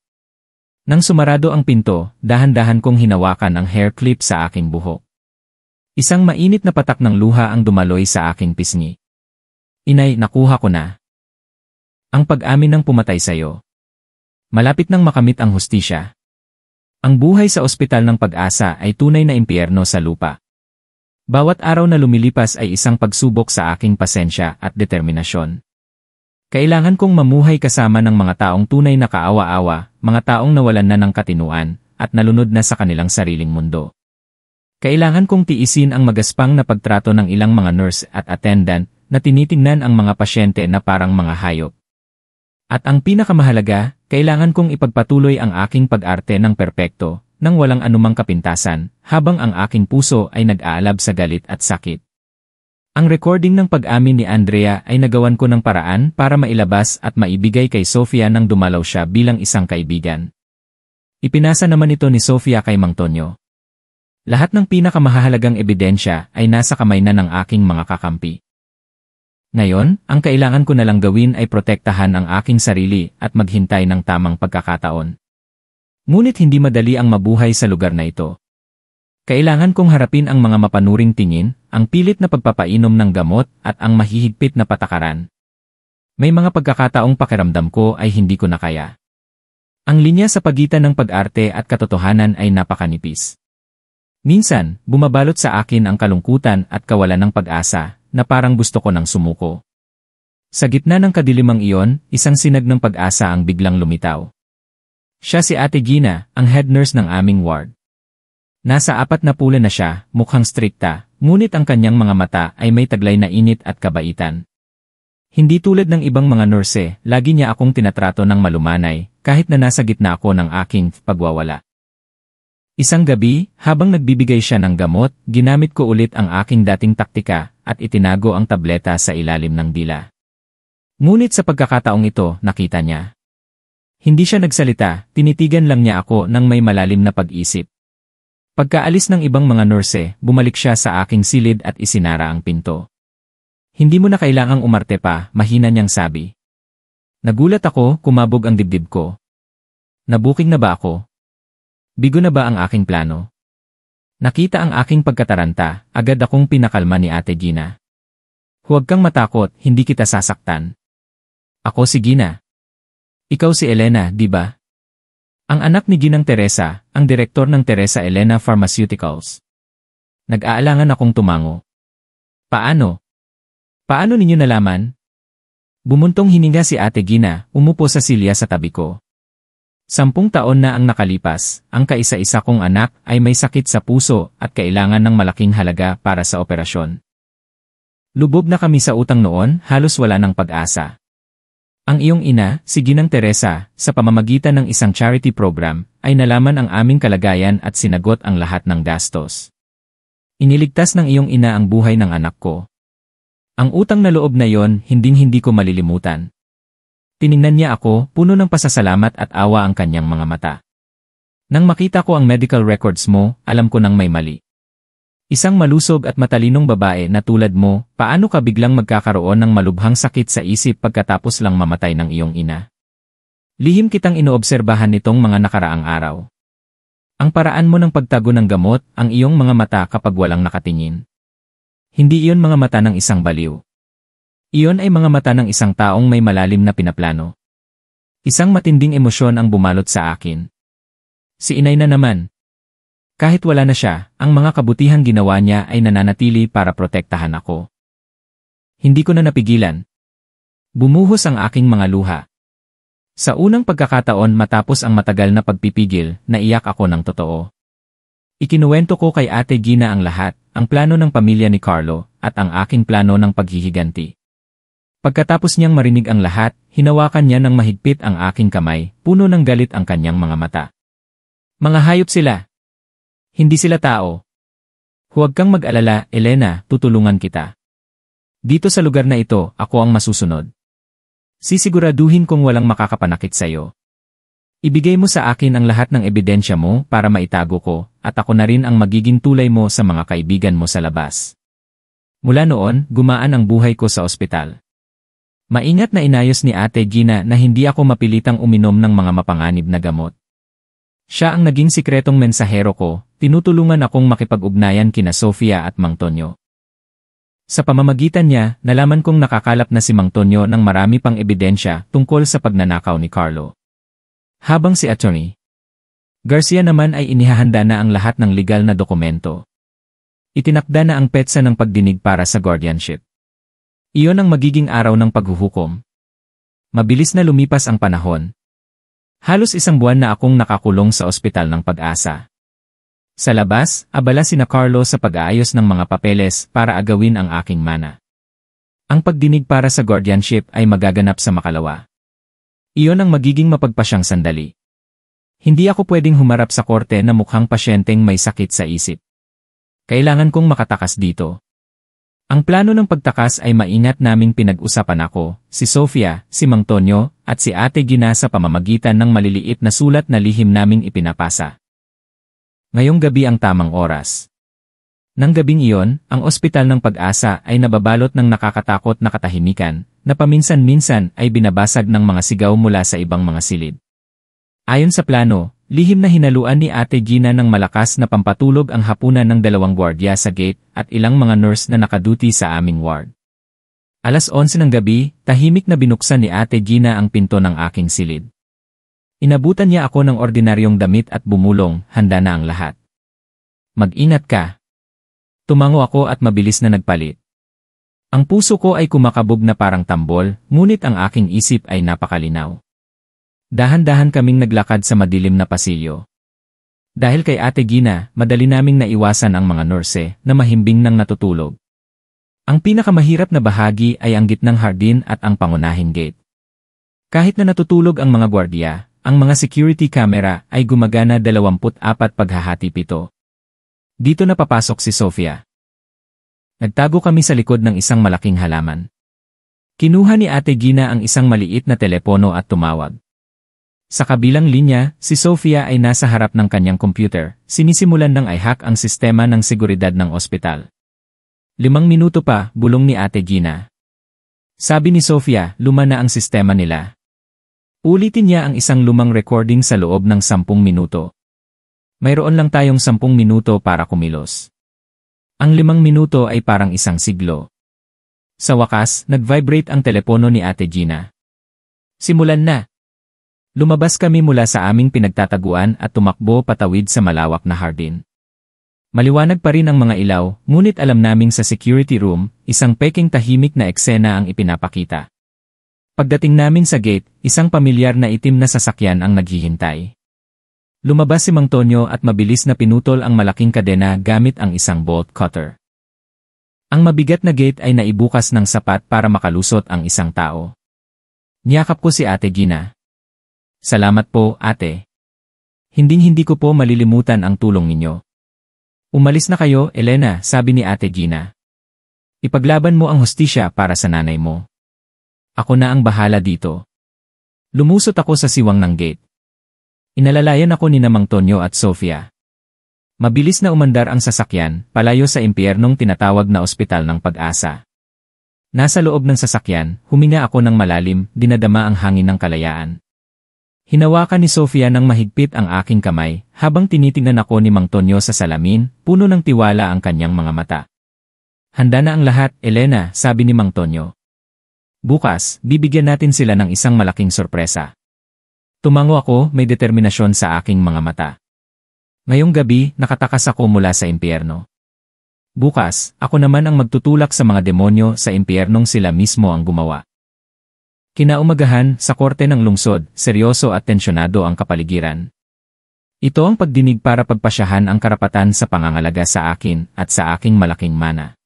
Nang sumarado ang pinto, dahan-dahan kong hinawakan ang hair clip sa aking buhok. Isang mainit na patak ng luha ang dumaloy sa aking pisngi. Inay, nakuha ko na. Ang pag-amin ng pumatay sa'yo. Malapit nang makamit ang hustisya. Ang buhay sa ospital ng Pag-asa ay tunay na impyerno sa lupa. Bawat araw na lumilipas ay isang pagsubok sa aking pasensya at determinasyon. Kailangan kong mamuhay kasama ng mga taong tunay na kaawa-awa, mga taong nawalan na ng katinuan, at nalunod na sa kanilang sariling mundo. Kailangan kong tiisin ang magaspang na pagtrato ng ilang mga nurse at attendant na tinitingnan ang mga pasyente na parang mga hayop. At ang pinakamahalaga, kailangan kong ipagpatuloy ang aking pag-arte ng perpekto, nang walang anumang kapintasan, habang ang aking puso ay nag-aalab sa galit at sakit. Ang recording ng pag-amin ni Andrea ay nagawan ko ng paraan para mailabas at maibigay kay Sofia nang dumalaw siya bilang isang kaibigan. Ipinasa naman ito ni Sofia kay Mang Tonyo. Lahat ng pinakamahalagang ebidensya ay nasa kamay na ng aking mga kakampi. Ngayon, ang kailangan ko na lang gawin ay protektahan ang aking sarili at maghintay ng tamang pagkakataon. Ngunit hindi madali ang mabuhay sa lugar na ito. Kailangan kong harapin ang mga mapanuring tingin, ang pilit na pagpapainom ng gamot at ang mahihigpit na patakaran. May mga pagkakataong pakiramdam ko ay hindi ko na kaya. Ang linya sa pagitan ng pag-arte at katotohanan ay napakanipis. Minsan, bumabalot sa akin ang kalungkutan at kawalan ng pag-asa, na parang gusto ko nang sumuko. Sa gitna ng kadilimang iyon, isang sinag ng pag-asa ang biglang lumitaw. Siya si Ate Gina, ang head nurse ng aming ward. Nasa 40 na siya, mukhang strikta, ngunit ang kanyang mga mata ay may taglay na init at kabaitan. Hindi tulad ng ibang mga nurse, lagi niya akong tinatrato ng malumanay, kahit na nasa gitna ako ng aking pagwawala. Isang gabi, habang nagbibigay siya ng gamot, ginamit ko ulit ang aking dating taktika at itinago ang tableta sa ilalim ng dila. Ngunit sa pagkakataong ito, nakita niya. Hindi siya nagsalita, tinitigan lang niya ako nang may malalim na pag-isip. Pagkaalis ng ibang mga nurse, bumalik siya sa aking silid at isinara ang pinto. Hindi mo na kailangang umarte pa, mahina niyang sabi. Nagulat ako, kumabog ang dibdib ko. Nabuking na ba ako? Bigo na ba ang aking plano? Nakita ang aking pagkataranta, agad akong pinakalma ni Ate Gina. Huwag kang matakot, hindi kita sasaktan. Ako si Gina. Ikaw si Elena, di ba? Ang anak ni Ginang Teresa, ang direktor ng Teresa Elena Pharmaceuticals. Nag-aalangan akong tumango. Paano? Paano ninyo nalaman? Bumuntong hininga si Ate Gina, umupo sa silya sa tabi ko. 10 taon na ang nakalipas, ang kaisa-isa kong anak ay may sakit sa puso at kailangan ng malaking halaga para sa operasyon. Lubog na kami sa utang noon, halos wala ng pag-asa. Ang iyong ina, si Ginang Teresa, sa pamamagitan ng isang charity program, ay nalaman ang aming kalagayan at sinagot ang lahat ng gastos. Iniligtas ng iyong ina ang buhay ng anak ko. Ang utang na loob na yon, hinding-hindi ko malilimutan. Tiningnan niya ako, puno ng pasasalamat at awa ang kanyang mga mata. Nang makita ko ang medical records mo, alam ko nang may mali. Isang malusog at matalinong babae na tulad mo, paano ka biglang magkakaroon ng malubhang sakit sa isip pagkatapos lang mamatay ng iyong ina? Lihim kitang inoobserbahan nitong mga nakaraang araw. Ang paraan mo ng pagtago ng gamot, ang iyong mga mata kapag walang nakatingin. Hindi iyon mga mata ng isang baliw. Iyon ay mga mata ng isang taong may malalim na pinaplano. Isang matinding emosyon ang bumalot sa akin. Si inay na naman. Kahit wala na siya, ang mga kabutihang ginawa niya ay nananatili para protektahan ako. Hindi ko na napigilan. Bumuhos ang aking mga luha. Sa unang pagkakataon matapos ang matagal na pagpipigil, naiyak ako ng totoo. Ikinuwento ko kay Ate Gina ang lahat, ang plano ng pamilya ni Carlo, at ang aking plano ng paghihiganti. Pagkatapos niyang marinig ang lahat, hinawakan niya ng mahigpit ang aking kamay, puno ng galit ang kanyang mga mata. Mga hayop sila. Hindi sila tao. Huwag kang mag-alala, Elena, tutulungan kita. Dito sa lugar na ito, ako ang masusunod. Sisiguraduhin kong walang makakapanakit sa'yo. Ibigay mo sa akin ang lahat ng ebidensya mo para maitago ko, at ako na rin ang magiging tulay mo sa mga kaibigan mo sa labas. Mula noon, gumaan ang buhay ko sa ospital. Maingat na inayos ni Ate Gina na hindi ako mapilitang uminom ng mga mapanganib na gamot. Siya ang naging sikretong mensahero ko, tinutulungan akong makipag-ugnayan kina Sofia at Mang Tonyo. Sa pamamagitan niya, nalaman kong nakakalap na si Mang Tonyo ng marami pang ebidensya tungkol sa pagnanakaw ni Carlo. Habang si Attorney Garcia naman ay inihahanda na ang lahat ng legal na dokumento. Itinakda na ang petsa ng pagdinig para sa guardianship. Iyon ang magiging araw ng paghuhukom. Mabilis na lumipas ang panahon. Halos 1 buwan na akong nakakulong sa ospital ng Pag-asa. Sa labas, abala sina Carlo sa pag-aayos ng mga papeles para agawin ang aking mana. Ang pagdinig para sa guardianship ay magaganap sa Makalawa. Iyon ang magiging mapagpasyang sandali. Hindi ako pwedeng humarap sa korte na mukhang pasyenteng may sakit sa isip. Kailangan kong makatakas dito. Ang plano ng pagtakas ay maingat naming pinag-usapan ako, si Sofia, si Mang Tonyo, at si Ate Gina sa pamamagitan ng maliliit na sulat na lihim naming ipinapasa. Ngayong gabi ang tamang oras. Nang gabing iyon, ang ospital ng Pag-asa ay nababalot ng nakakatakot na katahimikan, na paminsan-minsan ay binabasag ng mga sigaw mula sa ibang mga silid. Ayon sa plano, lihim na hinaluan ni Ate Gina ng malakas na pampatulog ang hapunan ng 2 gwardiya sa gate at ilang mga nurse na nakaduty sa aming ward. 11:00 ng gabi, tahimik na binuksan ni Ate Gina ang pinto ng aking silid. Inabutan niya ako ng ordinaryong damit at bumulong, handa na ang lahat. Mag-ingat ka. Tumango ako at mabilis na nagpalit. Ang puso ko ay kumakabog na parang tambol, ngunit ang aking isip ay napakalinaw. Dahan-dahan kaming naglakad sa madilim na pasilyo. Dahil kay Ate Gina, madali naming naiwasan ang mga nurse na mahimbing nang natutulog. Ang pinakamahirap na bahagi ay ang gitnang hardin at ang pangunahing gate. Kahit na natutulog ang mga gwardiya, ang mga security camera ay gumagana 24 paghahati 7. Dito na papasok si Sofia. Nagtago kami sa likod ng isang malaking halaman. Kinuha ni Ate Gina ang isang maliit na telepono at tumawag. Sa kabilang linya, si Sofia ay nasa harap ng kanyang computer, sinisimulan ng i-hack ang sistema ng seguridad ng ospital. 5 minuto pa, bulong ni Ate Gina. Sabi ni Sofia, luma na ang sistema nila. Ulitin niya ang isang lumang recording sa loob ng 10 minuto. Mayroon lang tayong 10 minuto para kumilos. Ang 5 minuto ay parang isang siglo. Sa wakas, nag-vibrate ang telepono ni Ate Gina. Simulan na. Lumabas kami mula sa aming pinagtataguan at tumakbo patawid sa malawak na hardin. Maliwanag pa rin ang mga ilaw, ngunit alam naming sa security room, isang peking tahimik na eksena ang ipinapakita. Pagdating namin sa gate, isang pamilyar na itim na sasakyan ang naghihintay. Lumabas si Mang Tonyo at mabilis na pinutol ang malaking kadena gamit ang isang bolt cutter. Ang mabigat na gate ay naibukas ng sapat para makalusot ang isang tao. Niyakap ko si Ate Gina. Salamat po, ate. Hinding-hindi ko po malilimutan ang tulong ninyo. Umalis na kayo, Elena, sabi ni Ate Gina. Ipaglaban mo ang hustisya para sa nanay mo. Ako na ang bahala dito. Lumusot ako sa siwang ng gate. Inalalayan ako ni Mang Tonyo at Sofia. Mabilis na umandar ang sasakyan, palayo sa impyernong tinatawag na ospital ng Pag-asa. Nasa loob ng sasakyan, huminga ako ng malalim, dinadama ang hangin ng kalayaan. Hinawakan ni Sofia ng mahigpit ang aking kamay, habang tinitingnan ako ni Mang Tonyo sa salamin, puno ng tiwala ang kanyang mga mata. Handa na ang lahat, Elena, sabi ni Mang Tonyo. Bukas, bibigyan natin sila ng isang malaking sorpresa. Tumango ako, may determinasyon sa aking mga mata. Ngayong gabi, nakatakas ako mula sa impyerno. Bukas, ako naman ang magtutulak sa mga demonyo sa impyernong sila mismo ang gumawa. Kinaumagahan, sa korte ng lungsod, seryoso at tensyonado ang kapaligiran. Ito ang pagdinig para pagpasyahan ang karapatan sa pangangalaga sa akin at sa aking malaking mana.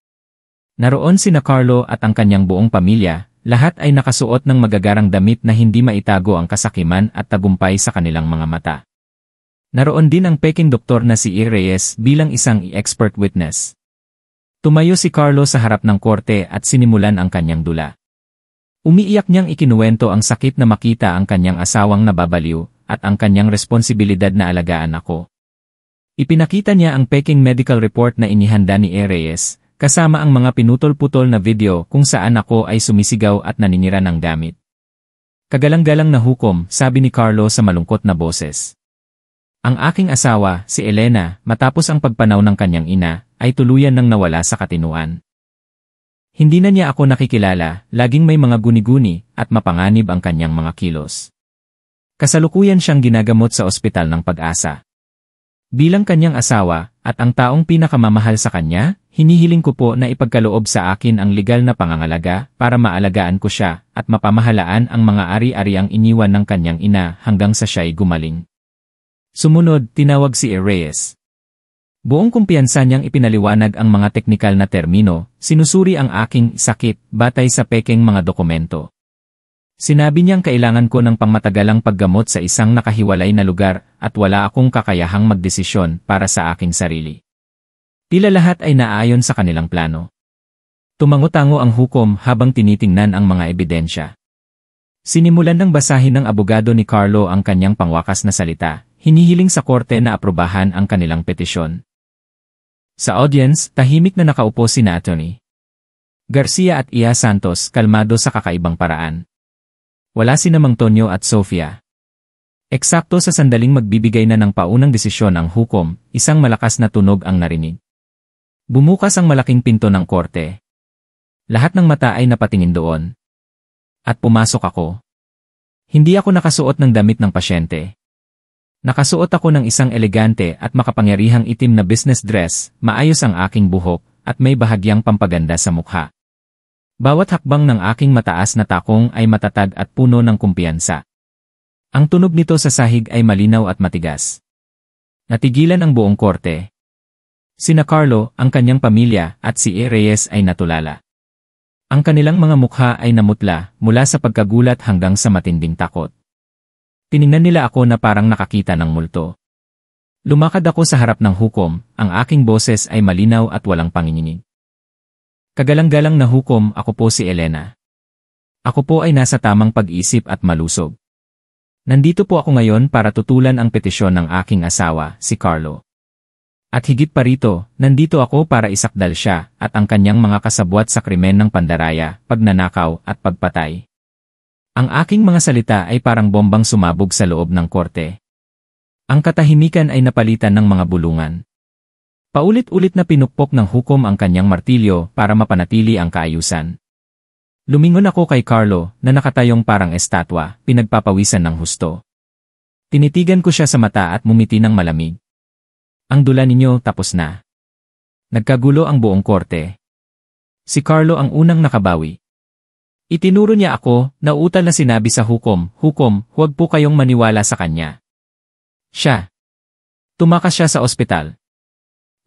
Naroon sina Carlo at ang kanyang buong pamilya, lahat ay nakasuot ng magagarang damit na hindi maitago ang kasakiman at tagumpay sa kanilang mga mata. Naroon din ang peking doktor na si E. Reyes bilang isang expert witness. Tumayo si Carlo sa harap ng korte at sinimulan ang kanyang dula. Umiiyak niyang ikinuwento ang sakit na makita ang kanyang asawang nababaliw at ang kanyang responsibilidad na alagaan ako. Ipinakita niya ang peking medical report na inihanda ni E. Reyes, kasama ang mga pinutol-putol na video kung saan ako ay sumisigaw at naninira ng gamit. Kagalang-galang na hukom, sabi ni Carlo sa malungkot na boses. Ang aking asawa, si Elena, matapos ang pagpanaw ng kanyang ina, ay tuluyan nang nawala sa katinuan. Hindi na niya ako nakikilala, laging may mga guni-guni, at mapanganib ang kanyang mga kilos. Kasalukuyan siyang ginagamot sa ospital ng Pag-asa. Bilang kanyang asawa, at ang taong pinakamamahal sa kanya, hinihiling ko po na ipagkaloob sa akin ang legal na pangangalaga para maalagaan ko siya at mapamahalaan ang mga ari-ariang iniwan ng kanyang ina hanggang sa siya'y gumaling. Sumunod, tinawag si Reyes. Buong kumpiyansa niyang ipinaliwanag ang mga teknikal na termino, sinusuri ang aking sakit batay sa pekeng mga dokumento. Sinabi niyang kailangan ko ng pangmatagalang paggamot sa isang nakahiwalay na lugar at wala akong kakayahang magdesisyon para sa aking sarili. Tila lahat ay naayon sa kanilang plano. Tumango-tango ang hukom habang tinitingnan ang mga ebidensya. Sinimulan ng basahin ng abogado ni Carlo ang kanyang pangwakas na salita, hinihiling sa korte na aprobahan ang kanilang petisyon. Sa audience, tahimik na nakaupo sina Atty. Garcia at Ia Santos kalmado sa kakaibang paraan. Wala sina Mang Tonyo at Sofia. Eksakto sa sandaling magbibigay na ng paunang desisyon ang hukom, isang malakas na tunog ang narinig. Bumukas ang malaking pinto ng korte. Lahat ng mata ay napatingin doon. At pumasok ako. Hindi ako nakasuot ng damit ng pasyente. Nakasuot ako ng isang elegante at makapangyarihang itim na business dress, maayos ang aking buhok, at may bahagyang pampaganda sa mukha. Bawat hakbang ng aking mataas na takong ay matatag at puno ng kumpiyansa. Ang tunog nito sa sahig ay malinaw at matigas. Natigilan ang buong korte. Sina Carlo, ang kanyang pamilya, at si Reyes ay natulala. Ang kanilang mga mukha ay namutla mula sa pagkagulat hanggang sa matinding takot. Tiningnan nila ako na parang nakakita ng multo. Lumakad ako sa harap ng hukom, ang aking boses ay malinaw at walang panginginig. Kagalang-galang na hukom, ako po si Elena. Ako po ay nasa tamang pag-isip at malusog. Nandito po ako ngayon para tutulan ang petisyon ng aking asawa, si Carlo. At higit pa rito, nandito ako para isakdal siya at ang kanyang mga kasabwat sa krimen ng pandaraya, pagnanakaw at pagpatay. Ang aking mga salita ay parang bombang sumabog sa loob ng korte. Ang katahimikan ay napalitan ng mga bulungan. Paulit-ulit na pinukpok ng hukom ang kanyang martilyo para mapanatili ang kaayusan. Lumingon ako kay Carlo na nakatayong parang estatwa, pinagpapawisan ng husto. Tinitigan ko siya sa mata at mumiti ng malamig. Ang dula ninyo tapos na. Nagkagulo ang buong korte. Si Carlo ang unang nakabawi. Itinuro niya ako, nauutal na sinabi sa hukom, huwag po kayong maniwala sa kanya. Siya. Tumakas siya sa ospital.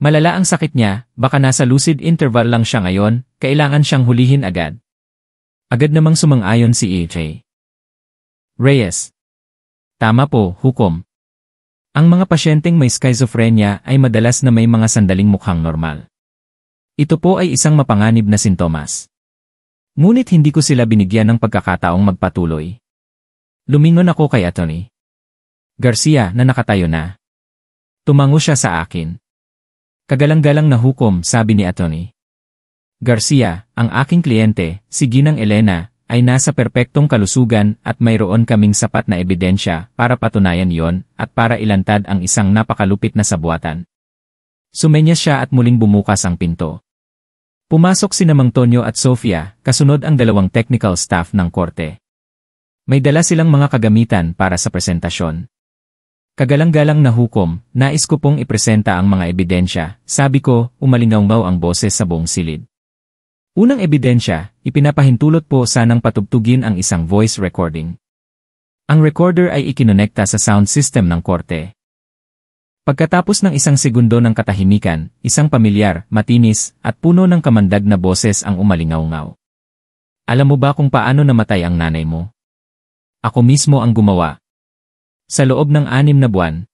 Malala ang sakit niya, baka nasa lucid interval lang siya ngayon, kailangan siyang hulihin agad. Agad namang sumang-ayon si E.J. Reyes. Tama po, hukom. Ang mga pasyenteng may schizophrenia ay madalas na may mga sandaling mukhang normal. Ito po ay isang mapanganib na sintomas. Ngunit hindi ko sila binigyan ng pagkakataong magpatuloy. Lumingon ako kay Atty. Garcia na nakatayo na. Tumango siya sa akin. Kagalang-galang na hukom, sabi ni Atty. Garcia, ang aking kliyente, si Ginang Elena, ay nasa perpektong kalusugan at mayroon kaming sapat na ebidensya para patunayan yon at para ilantad ang isang napakalupit na sabuatan. Sumenyas siya at muling bumukas ang pinto. Pumasok sina Mang Tonyo at Sofia, kasunod ang dalawang technical staff ng korte. May dala silang mga kagamitan para sa presentasyon. Kagalang-galang na hukom, nais ko pong ipresenta ang mga ebidensya, sabi ko, umalingaw-ngaw ang boses sa buong silid. Unang ebidensya, ipinapahintulot po sanang patugtugin ang isang voice recording. Ang recorder ay ikinonekta sa sound system ng korte. Pagkatapos ng isang segundo ng katahimikan, isang pamilyar, matinis, at puno ng kamandag na boses ang umalingaw-ngaw. Alam mo ba kung paano namatay ang nanay mo? Ako mismo ang gumawa. Sa loob ng 6 na buwan.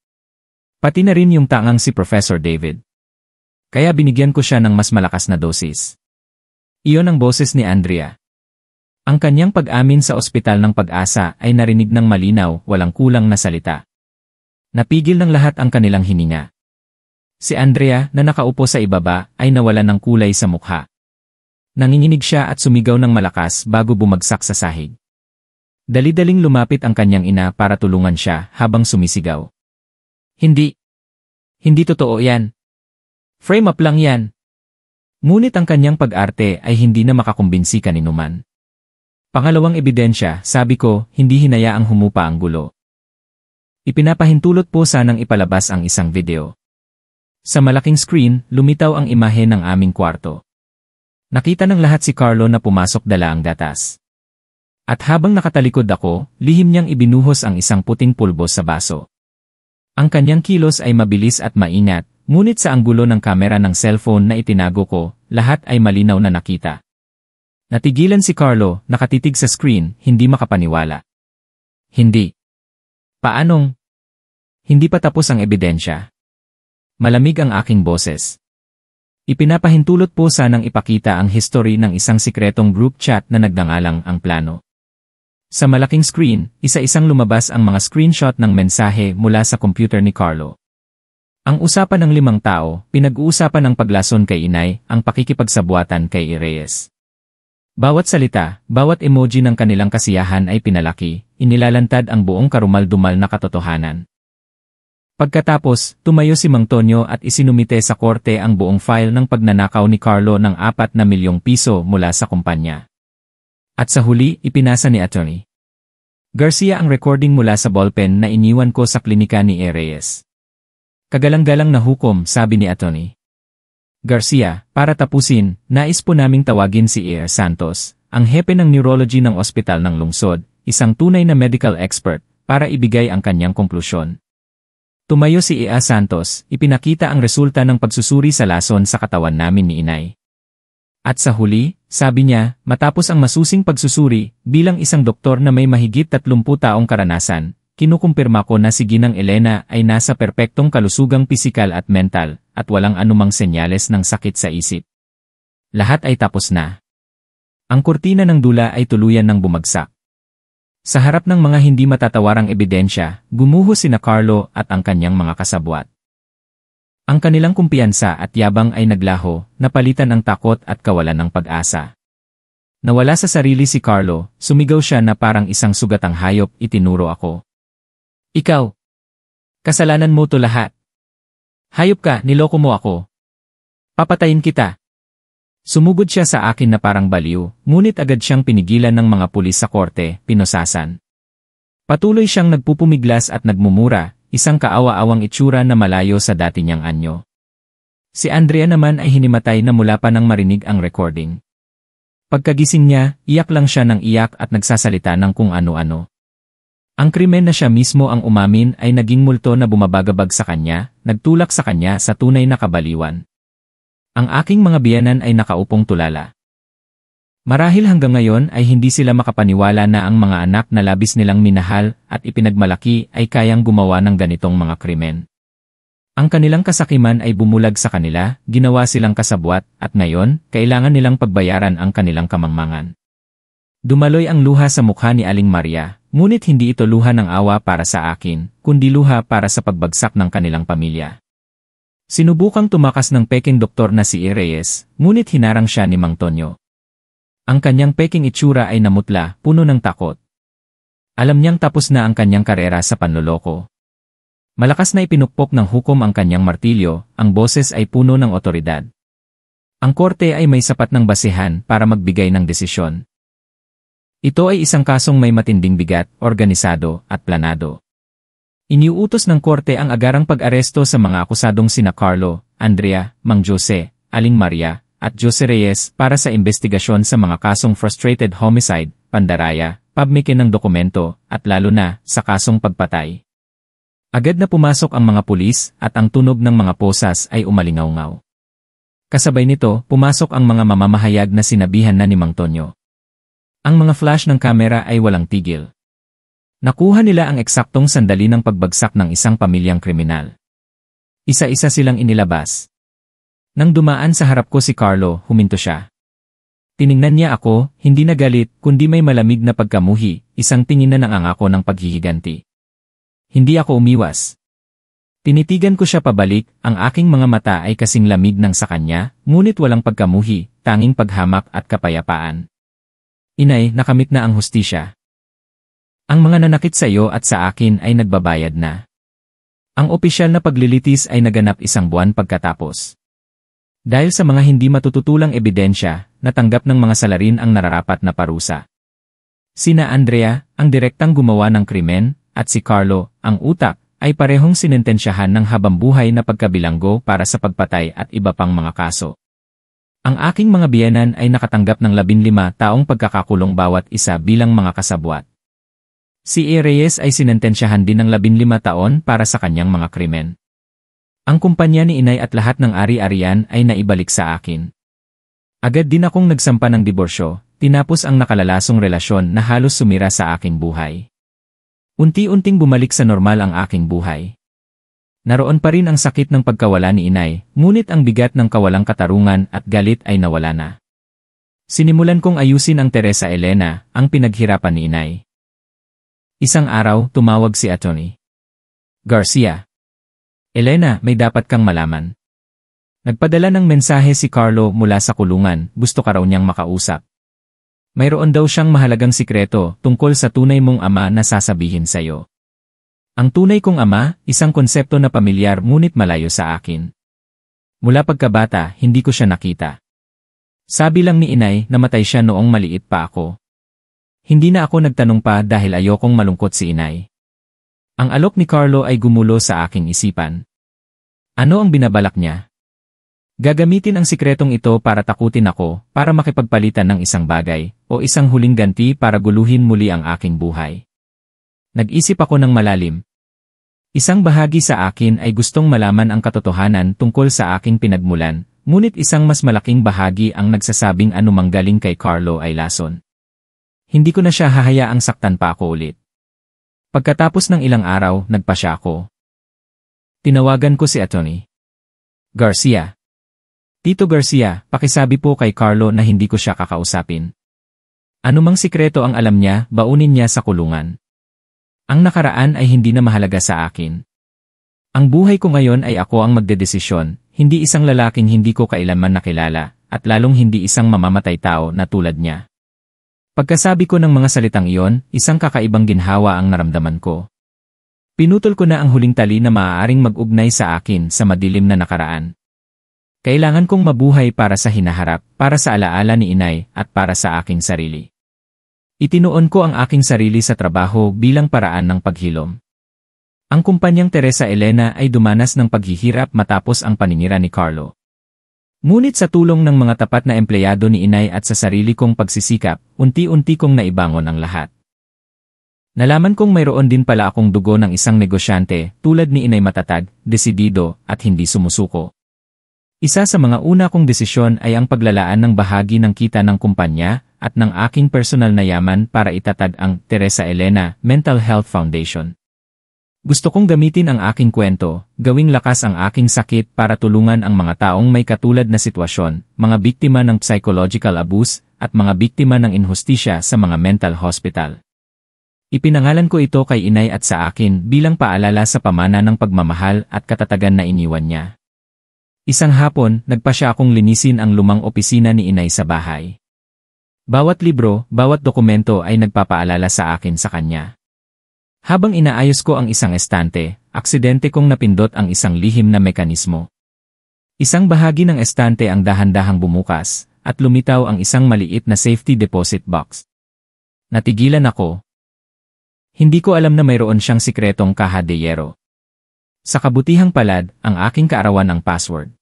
Pati na rin yung tangang si Professor David. Kaya binigyan ko siya ng mas malakas na dosis. Iyon ang boses ni Andrea. Ang kanyang pag-amin sa ospital ng Pag-asa ay narinig ng malinaw, walang kulang na salita. Napigil ng lahat ang kanilang hininga. Si Andrea na nakaupo sa ibaba ay nawalan ng kulay sa mukha. Nanginginig siya at sumigaw ng malakas bago bumagsak sa sahig. Dali-daling lumapit ang kanyang ina para tulungan siya habang sumisigaw. Hindi. Hindi totoo yan. Frame up lang yan. Ngunit ang kanyang pag-arte ay hindi na makakumbinsi kaninuman. Pangalawang ebidensya, sabi ko, hindi hinayaang humupa ang gulo. Ipinapahintulot po sanang ipalabas ang isang video. Sa malaking screen, lumitaw ang imahe ng aming kwarto. Nakita ng lahat si Carlo na pumasok dala ang gatas. At habang nakatalikod ako, lihim niyang ibinuhos ang isang puting pulbo sa baso. Ang kanyang kilos ay mabilis at maingat, ngunit sa anggulo ng kamera ng cellphone na itinago ko, lahat ay malinaw na nakita. Natigilan si Carlo, nakatitig sa screen, hindi makapaniwala. Hindi. Paanong? Hindi pa tapos ang ebidensya. Malamig ang aking boses. Ipinapahintulot po sanang ipakita ang history ng isang sikretong group chat na nagngangalang ang plano. Sa malaking screen, isa-isang lumabas ang mga screenshot ng mensahe mula sa computer ni Carlo. Ang usapan ng 5 tao, pinag-uusapan ang paglason kay inay, ang pakikipagsabuatan kay Reyes. Bawat salita, bawat emoji ng kanilang kasiyahan ay pinalaki, inilalantad ang buong karumal-dumal na katotohanan. Pagkatapos, tumayo si Mang Tonyo at isinumite sa korte ang buong file ng pagnanakaw ni Carlo ng 4 milyong piso mula sa kumpanya. At sa huli, ipinasa ni Atty. Garcia ang recording mula sa ballpen na iniwan ko sa klinika ni Reyes. Kagalang-galang na hukom, sabi ni Atty. Garcia, para tapusin, nais po naming tawagin si Santos, ang hepe ng neurology ng ospital ng lungsod, isang tunay na medical expert, para ibigay ang kanyang konklusyon. Tumayo si Santos, ipinakita ang resulta ng pagsusuri sa lason sa katawan namin ni inay. At sa huli, sabi niya, matapos ang masusing pagsusuri, bilang isang doktor na may mahigit 30 taong karanasan, kinukumpirma ko na si Ginang Elena ay nasa perpektong kalusugang pisikal at mental, at walang anumang senyales ng sakit sa isip. Lahat ay tapos na. Ang kurtina ng dula ay tuluyan ng bumagsak. Sa harap ng mga hindi matatawarang ebidensya, gumuho sina Carlo at ang kanyang mga kasabwat. Ang kanilang kumpiyansa at yabang ay naglaho, napalitan ang takot at kawalan ng pag-asa. Nawala sa sarili si Carlo, sumigaw siya na parang isang sugatang hayop, itinuro ako. Ikaw! Kasalanan mo to lahat! Hayop ka, niloko mo ako. Papatayin kita. Sumugod siya sa akin na parang baliw, ngunit agad siyang pinigilan ng mga pulis sa korte, pinosasan. Patuloy siyang nagpupumiglas at nagmumura, isang kaawa-awang itsura na malayo sa dati niyang anyo. Si Andrea naman ay hinimatay na mula pa nang marinig ang recording. Pagkagising niya, iyak lang siya ng iyak at nagsasalita ng kung ano-ano. Ang krimen na siya mismo ang umamin ay naging multo na bumabagabag sa kanya, nagtulak sa kanya sa tunay na kabaliwan. Ang aking mga biyenan ay nakaupong tulala. Marahil hanggang ngayon ay hindi sila makapaniwala na ang mga anak na labis nilang minahal at ipinagmalaki ay kayang gumawa ng ganitong mga krimen. Ang kanilang kasakiman ay bumulag sa kanila, ginawa silang kasabwat, at ngayon, kailangan nilang pagbayaran ang kanilang kamangmangan. Dumaloy ang luha sa mukha ni Aling Maria, ngunit hindi ito luha ng awa para sa akin, kundi luha para sa pagbagsak ng kanilang pamilya. Sinubukang tumakas ng peking doktor na si Reyes, ngunit hinarang siya ni Mang Tonyo. Ang kanyang peking itsura ay namutla, puno ng takot. Alam niyang tapos na ang kanyang karera sa panloloko. Malakas na ipinukpok ng hukom ang kanyang martilyo, ang boses ay puno ng otoridad. Ang korte ay may sapat ng basehan para magbigay ng desisyon. Ito ay isang kasong may matinding bigat, organisado, at planado. Iniuutos ng korte ang agarang pag-aresto sa mga akusadong sina Carlo, Andrea, Mang Jose, Aling Maria, at Jose Reyes para sa investigasyon sa mga kasong frustrated homicide, pandaraya, pagmike ng dokumento, at lalo na sa kasong pagpatay. Agad na pumasok ang mga pulis at ang tunog ng mga posas ay umalingaw-ngaw. Kasabay nito, pumasok ang mga mamamahayag na sinabihan na ni Mang Tonyo. Ang mga flash ng kamera ay walang tigil. Nakuha nila ang eksaktong sandali ng pagbagsak ng isang pamilyang kriminal. Isa-isa silang inilabas. Nang dumaan sa harap ko si Carlo, huminto siya. Tiningnan niya ako, hindi na galit, kundi may malamig na pagkamuhi, isang tingin na nangangako ng paghihiganti. Hindi ako umiwas. Tinitigan ko siya pabalik, ang aking mga mata ay kasing lamig ng sa kanya, ngunit walang pagkamuhi, tanging paghamak at kapayapaan. Inay, nakamit na ang hustisya. Ang mga nanakit sa iyo at sa akin ay nagbabayad na. Ang opisyal na paglilitis ay naganap 1 buwan pagkatapos. Dahil sa mga hindi matututulang ebidensya, natanggap ng mga salarin ang nararapat na parusa. Sina Andrea, ang direktang gumawa ng krimen, at si Carlo, ang utak, ay parehong sinentensyahan ng habambuhay na pagkabilanggo para sa pagpatay at iba pang mga kaso. Ang aking mga biyenan ay nakatanggap ng 15 taong pagkakakulong bawat isa bilang mga kasabwat. Si Reyes ay sinentensyahan din ng 15 taon para sa kanyang mga krimen. Ang kumpanya ni inay at lahat ng ari-arian ay naibalik sa akin. Agad din akong nagsampa ng diborsyo, tinapos ang nakalalasong relasyon na halos sumira sa aking buhay. Unti-unting bumalik sa normal ang aking buhay. Naroon pa rin ang sakit ng pagkawala ni inay, ngunit ang bigat ng kawalang katarungan at galit ay nawala na. Sinimulan kong ayusin ang Teresa Elena, ang pinaghirapan ni inay. Isang araw, tumawag si Atty. Garcia. Elena, may dapat kang malaman. Nagpadala ng mensahe si Carlo mula sa kulungan, gusto ka raw niyang makausap. Mayroon daw siyang mahalagang sikreto tungkol sa tunay mong ama na sasabihin sa'yo. Ang tunay kong ama, isang konsepto na pamilyar ngunit malayo sa akin. Mula pagkabata, hindi ko siya nakita. Sabi lang ni inay, namatay siya noong maliit pa ako. Hindi na ako nagtanong pa dahil ayokong malungkot si inay. Ang alok ni Carlo ay gumulo sa aking isipan. Ano ang binabalak niya? Gagamitin ang sikretong ito para takutin ako, para makipagpalitan ng isang bagay, o isang huling ganti para guluhin muli ang aking buhay. Nag-isip ako ng malalim. Isang bahagi sa akin ay gustong malaman ang katotohanan tungkol sa aking pinagmulan, ngunit isang mas malaking bahagi ang nagsasabing anumang galing kay Carlo ay lason. Hindi ko na siya hahayaang saktan pa ako ulit. Pagkatapos ng ilang araw, nagpasya ako. Tinawagan ko si Atty. Garcia. Tito Garcia, pakisabi po kay Carlo na hindi ko siya kakausapin. Anumang sikreto ang alam niya, baunin niya sa kulungan. Ang nakaraan ay hindi na mahalaga sa akin. Ang buhay ko ngayon ay ako ang magdedesisyon, hindi isang lalaking hindi ko kailanman nakilala, at lalong hindi isang mamamatay tao na tulad niya. Pagkasabi ko ng mga salitang iyon, isang kakaibang ginhawa ang naramdaman ko. Pinutol ko na ang huling tali na maaaring mag-ugnay sa akin sa madilim na nakaraan. Kailangan kong mabuhay para sa hinaharap, para sa alaala ni inay, at para sa aking sarili. Itinuon ko ang aking sarili sa trabaho bilang paraan ng paghilom. Ang kumpanyang Teresa Elena ay dumanas ng paghihirap matapos ang paninira ni Carlo. Ngunit sa tulong ng mga tapat na empleyado ni inay at sa sarili kong pagsisikap, unti-unti kong naibangon ang lahat. Nalaman kong mayroon din pala akong dugo ng isang negosyante, tulad ni inay matatag, desidido, at hindi sumusuko. Isa sa mga una kong desisyon ay ang paglalaan ng bahagi ng kita ng kumpanya at ng aking personal na yaman para itatag ang Teresa Elena Mental Health Foundation. Gusto kong gamitin ang aking kwento, gawing lakas ang aking sakit para tulungan ang mga taong may katulad na sitwasyon, mga biktima ng psychological abuse, at mga biktima ng inhustisya sa mga mental hospital. Ipinangalan ko ito kay inay at sa akin bilang paalala sa pamana ng pagmamahal at katatagan na iniwan niya. Isang hapon, nagpasya akong linisin ang lumang opisina ni inay sa bahay. Bawat libro, bawat dokumento ay nagpapaalala sa akin sa kanya. Habang inaayos ko ang isang estante, aksidente kong napindot ang isang lihim na mekanismo. Isang bahagi ng estante ang dahan-dahang bumukas, at lumitaw ang isang maliit na safety deposit box. Natigilan ako. Hindi ko alam na mayroon siyang sikretong kaha de yero. Sa kabutihang palad, ang aking kaarawan ang password.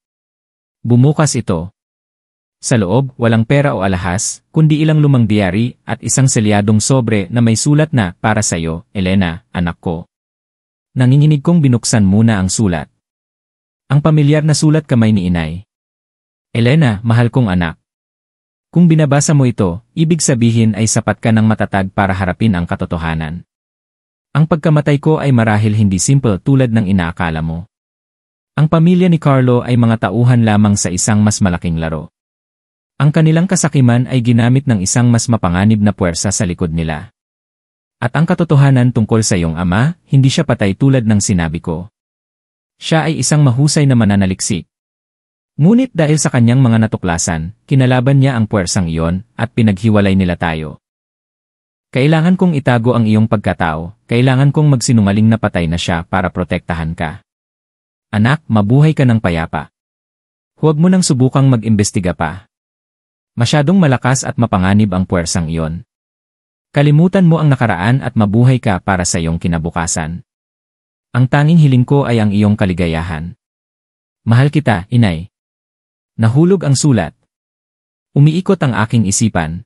Bumukas ito. Sa loob, walang pera o alahas, kundi ilang lumang diary at isang selyadong sobre na may sulat na, para sa'yo, Elena, anak ko. Nanginginig kong binuksan muna ang sulat. Ang pamilyar na sulat kamay ni inay. Elena, mahal kong anak. Kung binabasa mo ito, ibig sabihin ay sapat ka ng matatag para harapin ang katotohanan. Ang pagkamatay ko ay marahil hindi simple tulad ng inaakala mo. Ang pamilya ni Carlo ay mga tauhan lamang sa isang mas malaking laro. Ang kanilang kasakiman ay ginamit ng isang mas mapanganib na puwersa sa likod nila. At ang katotohanan tungkol sa iyong ama, hindi siya patay tulad ng sinabi ko. Siya ay isang mahusay na mananaliksik. Ngunit dahil sa kanyang mga natuklasan, kinalaban niya ang puwersang iyon at pinaghiwalay nila tayo. Kailangan kong itago ang iyong pagkatao, kailangan kong magsinungaling na patay na siya para protektahan ka. Anak, mabuhay ka ng payapa. Huwag mo nang subukang mag-imbestiga pa. Masyadong malakas at mapanganib ang puwersang iyon. Kalimutan mo ang nakaraan at mabuhay ka para sa iyong kinabukasan. Ang tanging hiling ko ay ang iyong kaligayahan. Mahal kita, inay. Nahulog ang sulat. Umiikot ang aking isipan.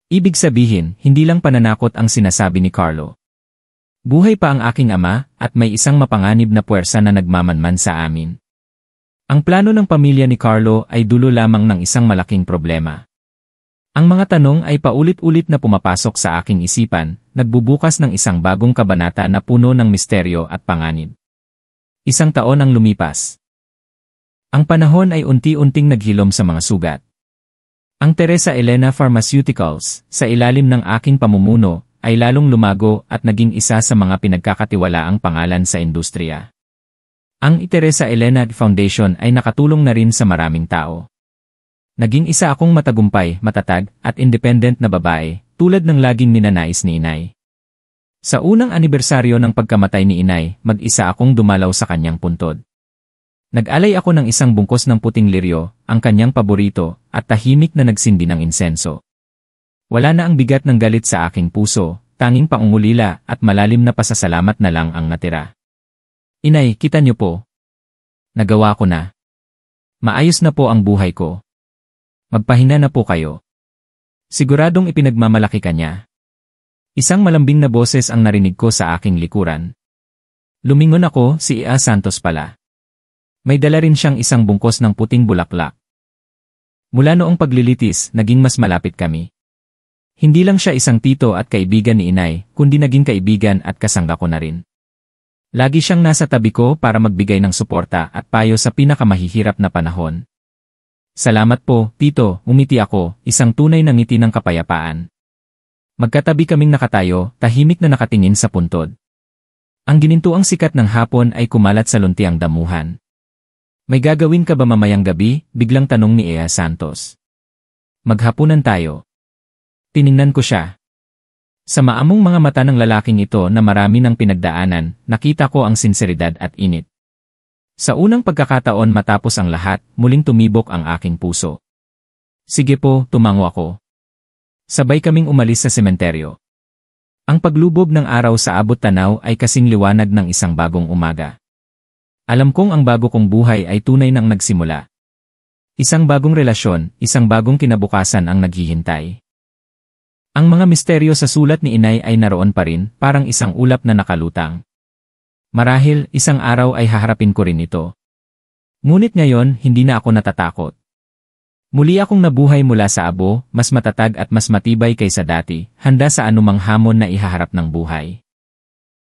Ibig sabihin, hindi lang pananakot ang sinasabi ni Carlo. Buhay pa ang aking ama, at may isang mapanganib na puwersa na nagmamanman sa amin. Ang plano ng pamilya ni Carlo ay dulo lamang ng isang malaking problema. Ang mga tanong ay paulit-ulit na pumapasok sa aking isipan, nagbubukas ng isang bagong kabanata na puno ng misteryo at panganib. Isang taon ang lumipas. Ang panahon ay unti-unting naghilom sa mga sugat. Ang Teresa Elena Pharmaceuticals, sa ilalim ng aking pamumuno, ay lalong lumago at naging isa sa mga pinagkakatiwalaang pangalan sa industriya. Ang Teresa Elena Foundation ay nakatulong na rin sa maraming tao. Naging isa akong matagumpay, matatag, at independent na babae, tulad ng laging ninanais ni inay. Sa unang anibersaryo ng pagkamatay ni inay, mag-isa akong dumalaw sa kanyang puntod. Nag-alay ako ng isang bungkos ng puting liryo, ang kanyang paborito, at tahimik na nagsindi ng insenso. Wala na ang bigat ng galit sa aking puso, tanging pangungulila at malalim na pasasalamat na lang ang natira. Inay, kita niyo po. Nagawa ko na. Maayos na po ang buhay ko. Magpahinga na po kayo. Siguradong ipinagmamalaki ka niya. Isang malambing na boses ang narinig ko sa aking likuran. Lumingon ako, si Ea Santos pala. May dala rin siyang isang bungkos ng puting bulaklak. Mula noong paglilitis, naging mas malapit kami. Hindi lang siya isang tito at kaibigan ni inay, kundi naging kaibigan at kasangga ko na rin. Lagi siyang nasa tabi ko para magbigay ng suporta at payo sa pinakamahihirap na panahon. Salamat po, tito, umiti ako, isang tunay na ngiti ng kapayapaan. Magkatabi kaming nakatayo, tahimik na nakatingin sa puntod. Ang ginintuang sikat ng hapon ay kumalat sa luntiang damuhan. May gagawin ka ba mamayang gabi? Biglang tanong ni Ea Santos. Maghapunan tayo. Tiningnan ko siya. Sa maamong mga mata ng lalaking ito na marami ng pinagdaanan, nakita ko ang sinseridad at init. Sa unang pagkakataon matapos ang lahat, muling tumibok ang aking puso. Sige po, tumango ako. Sabay kaming umalis sa sementeryo. Ang paglubog ng araw sa abot tanaw ay kasing liwanag ng isang bagong umaga. Alam kong ang bago kong buhay ay tunay nang nagsimula. Isang bagong relasyon, isang bagong kinabukasan ang naghihintay. Ang mga misteryo sa sulat ni inay ay naroon pa rin, parang isang ulap na nakalutang. Marahil, isang araw ay haharapin ko rin ito. Ngunit ngayon, hindi na ako natatakot. Muli akong nabuhay mula sa abo, mas matatag at mas matibay kaysa dati, handa sa anumang hamon na ihaharap ng buhay.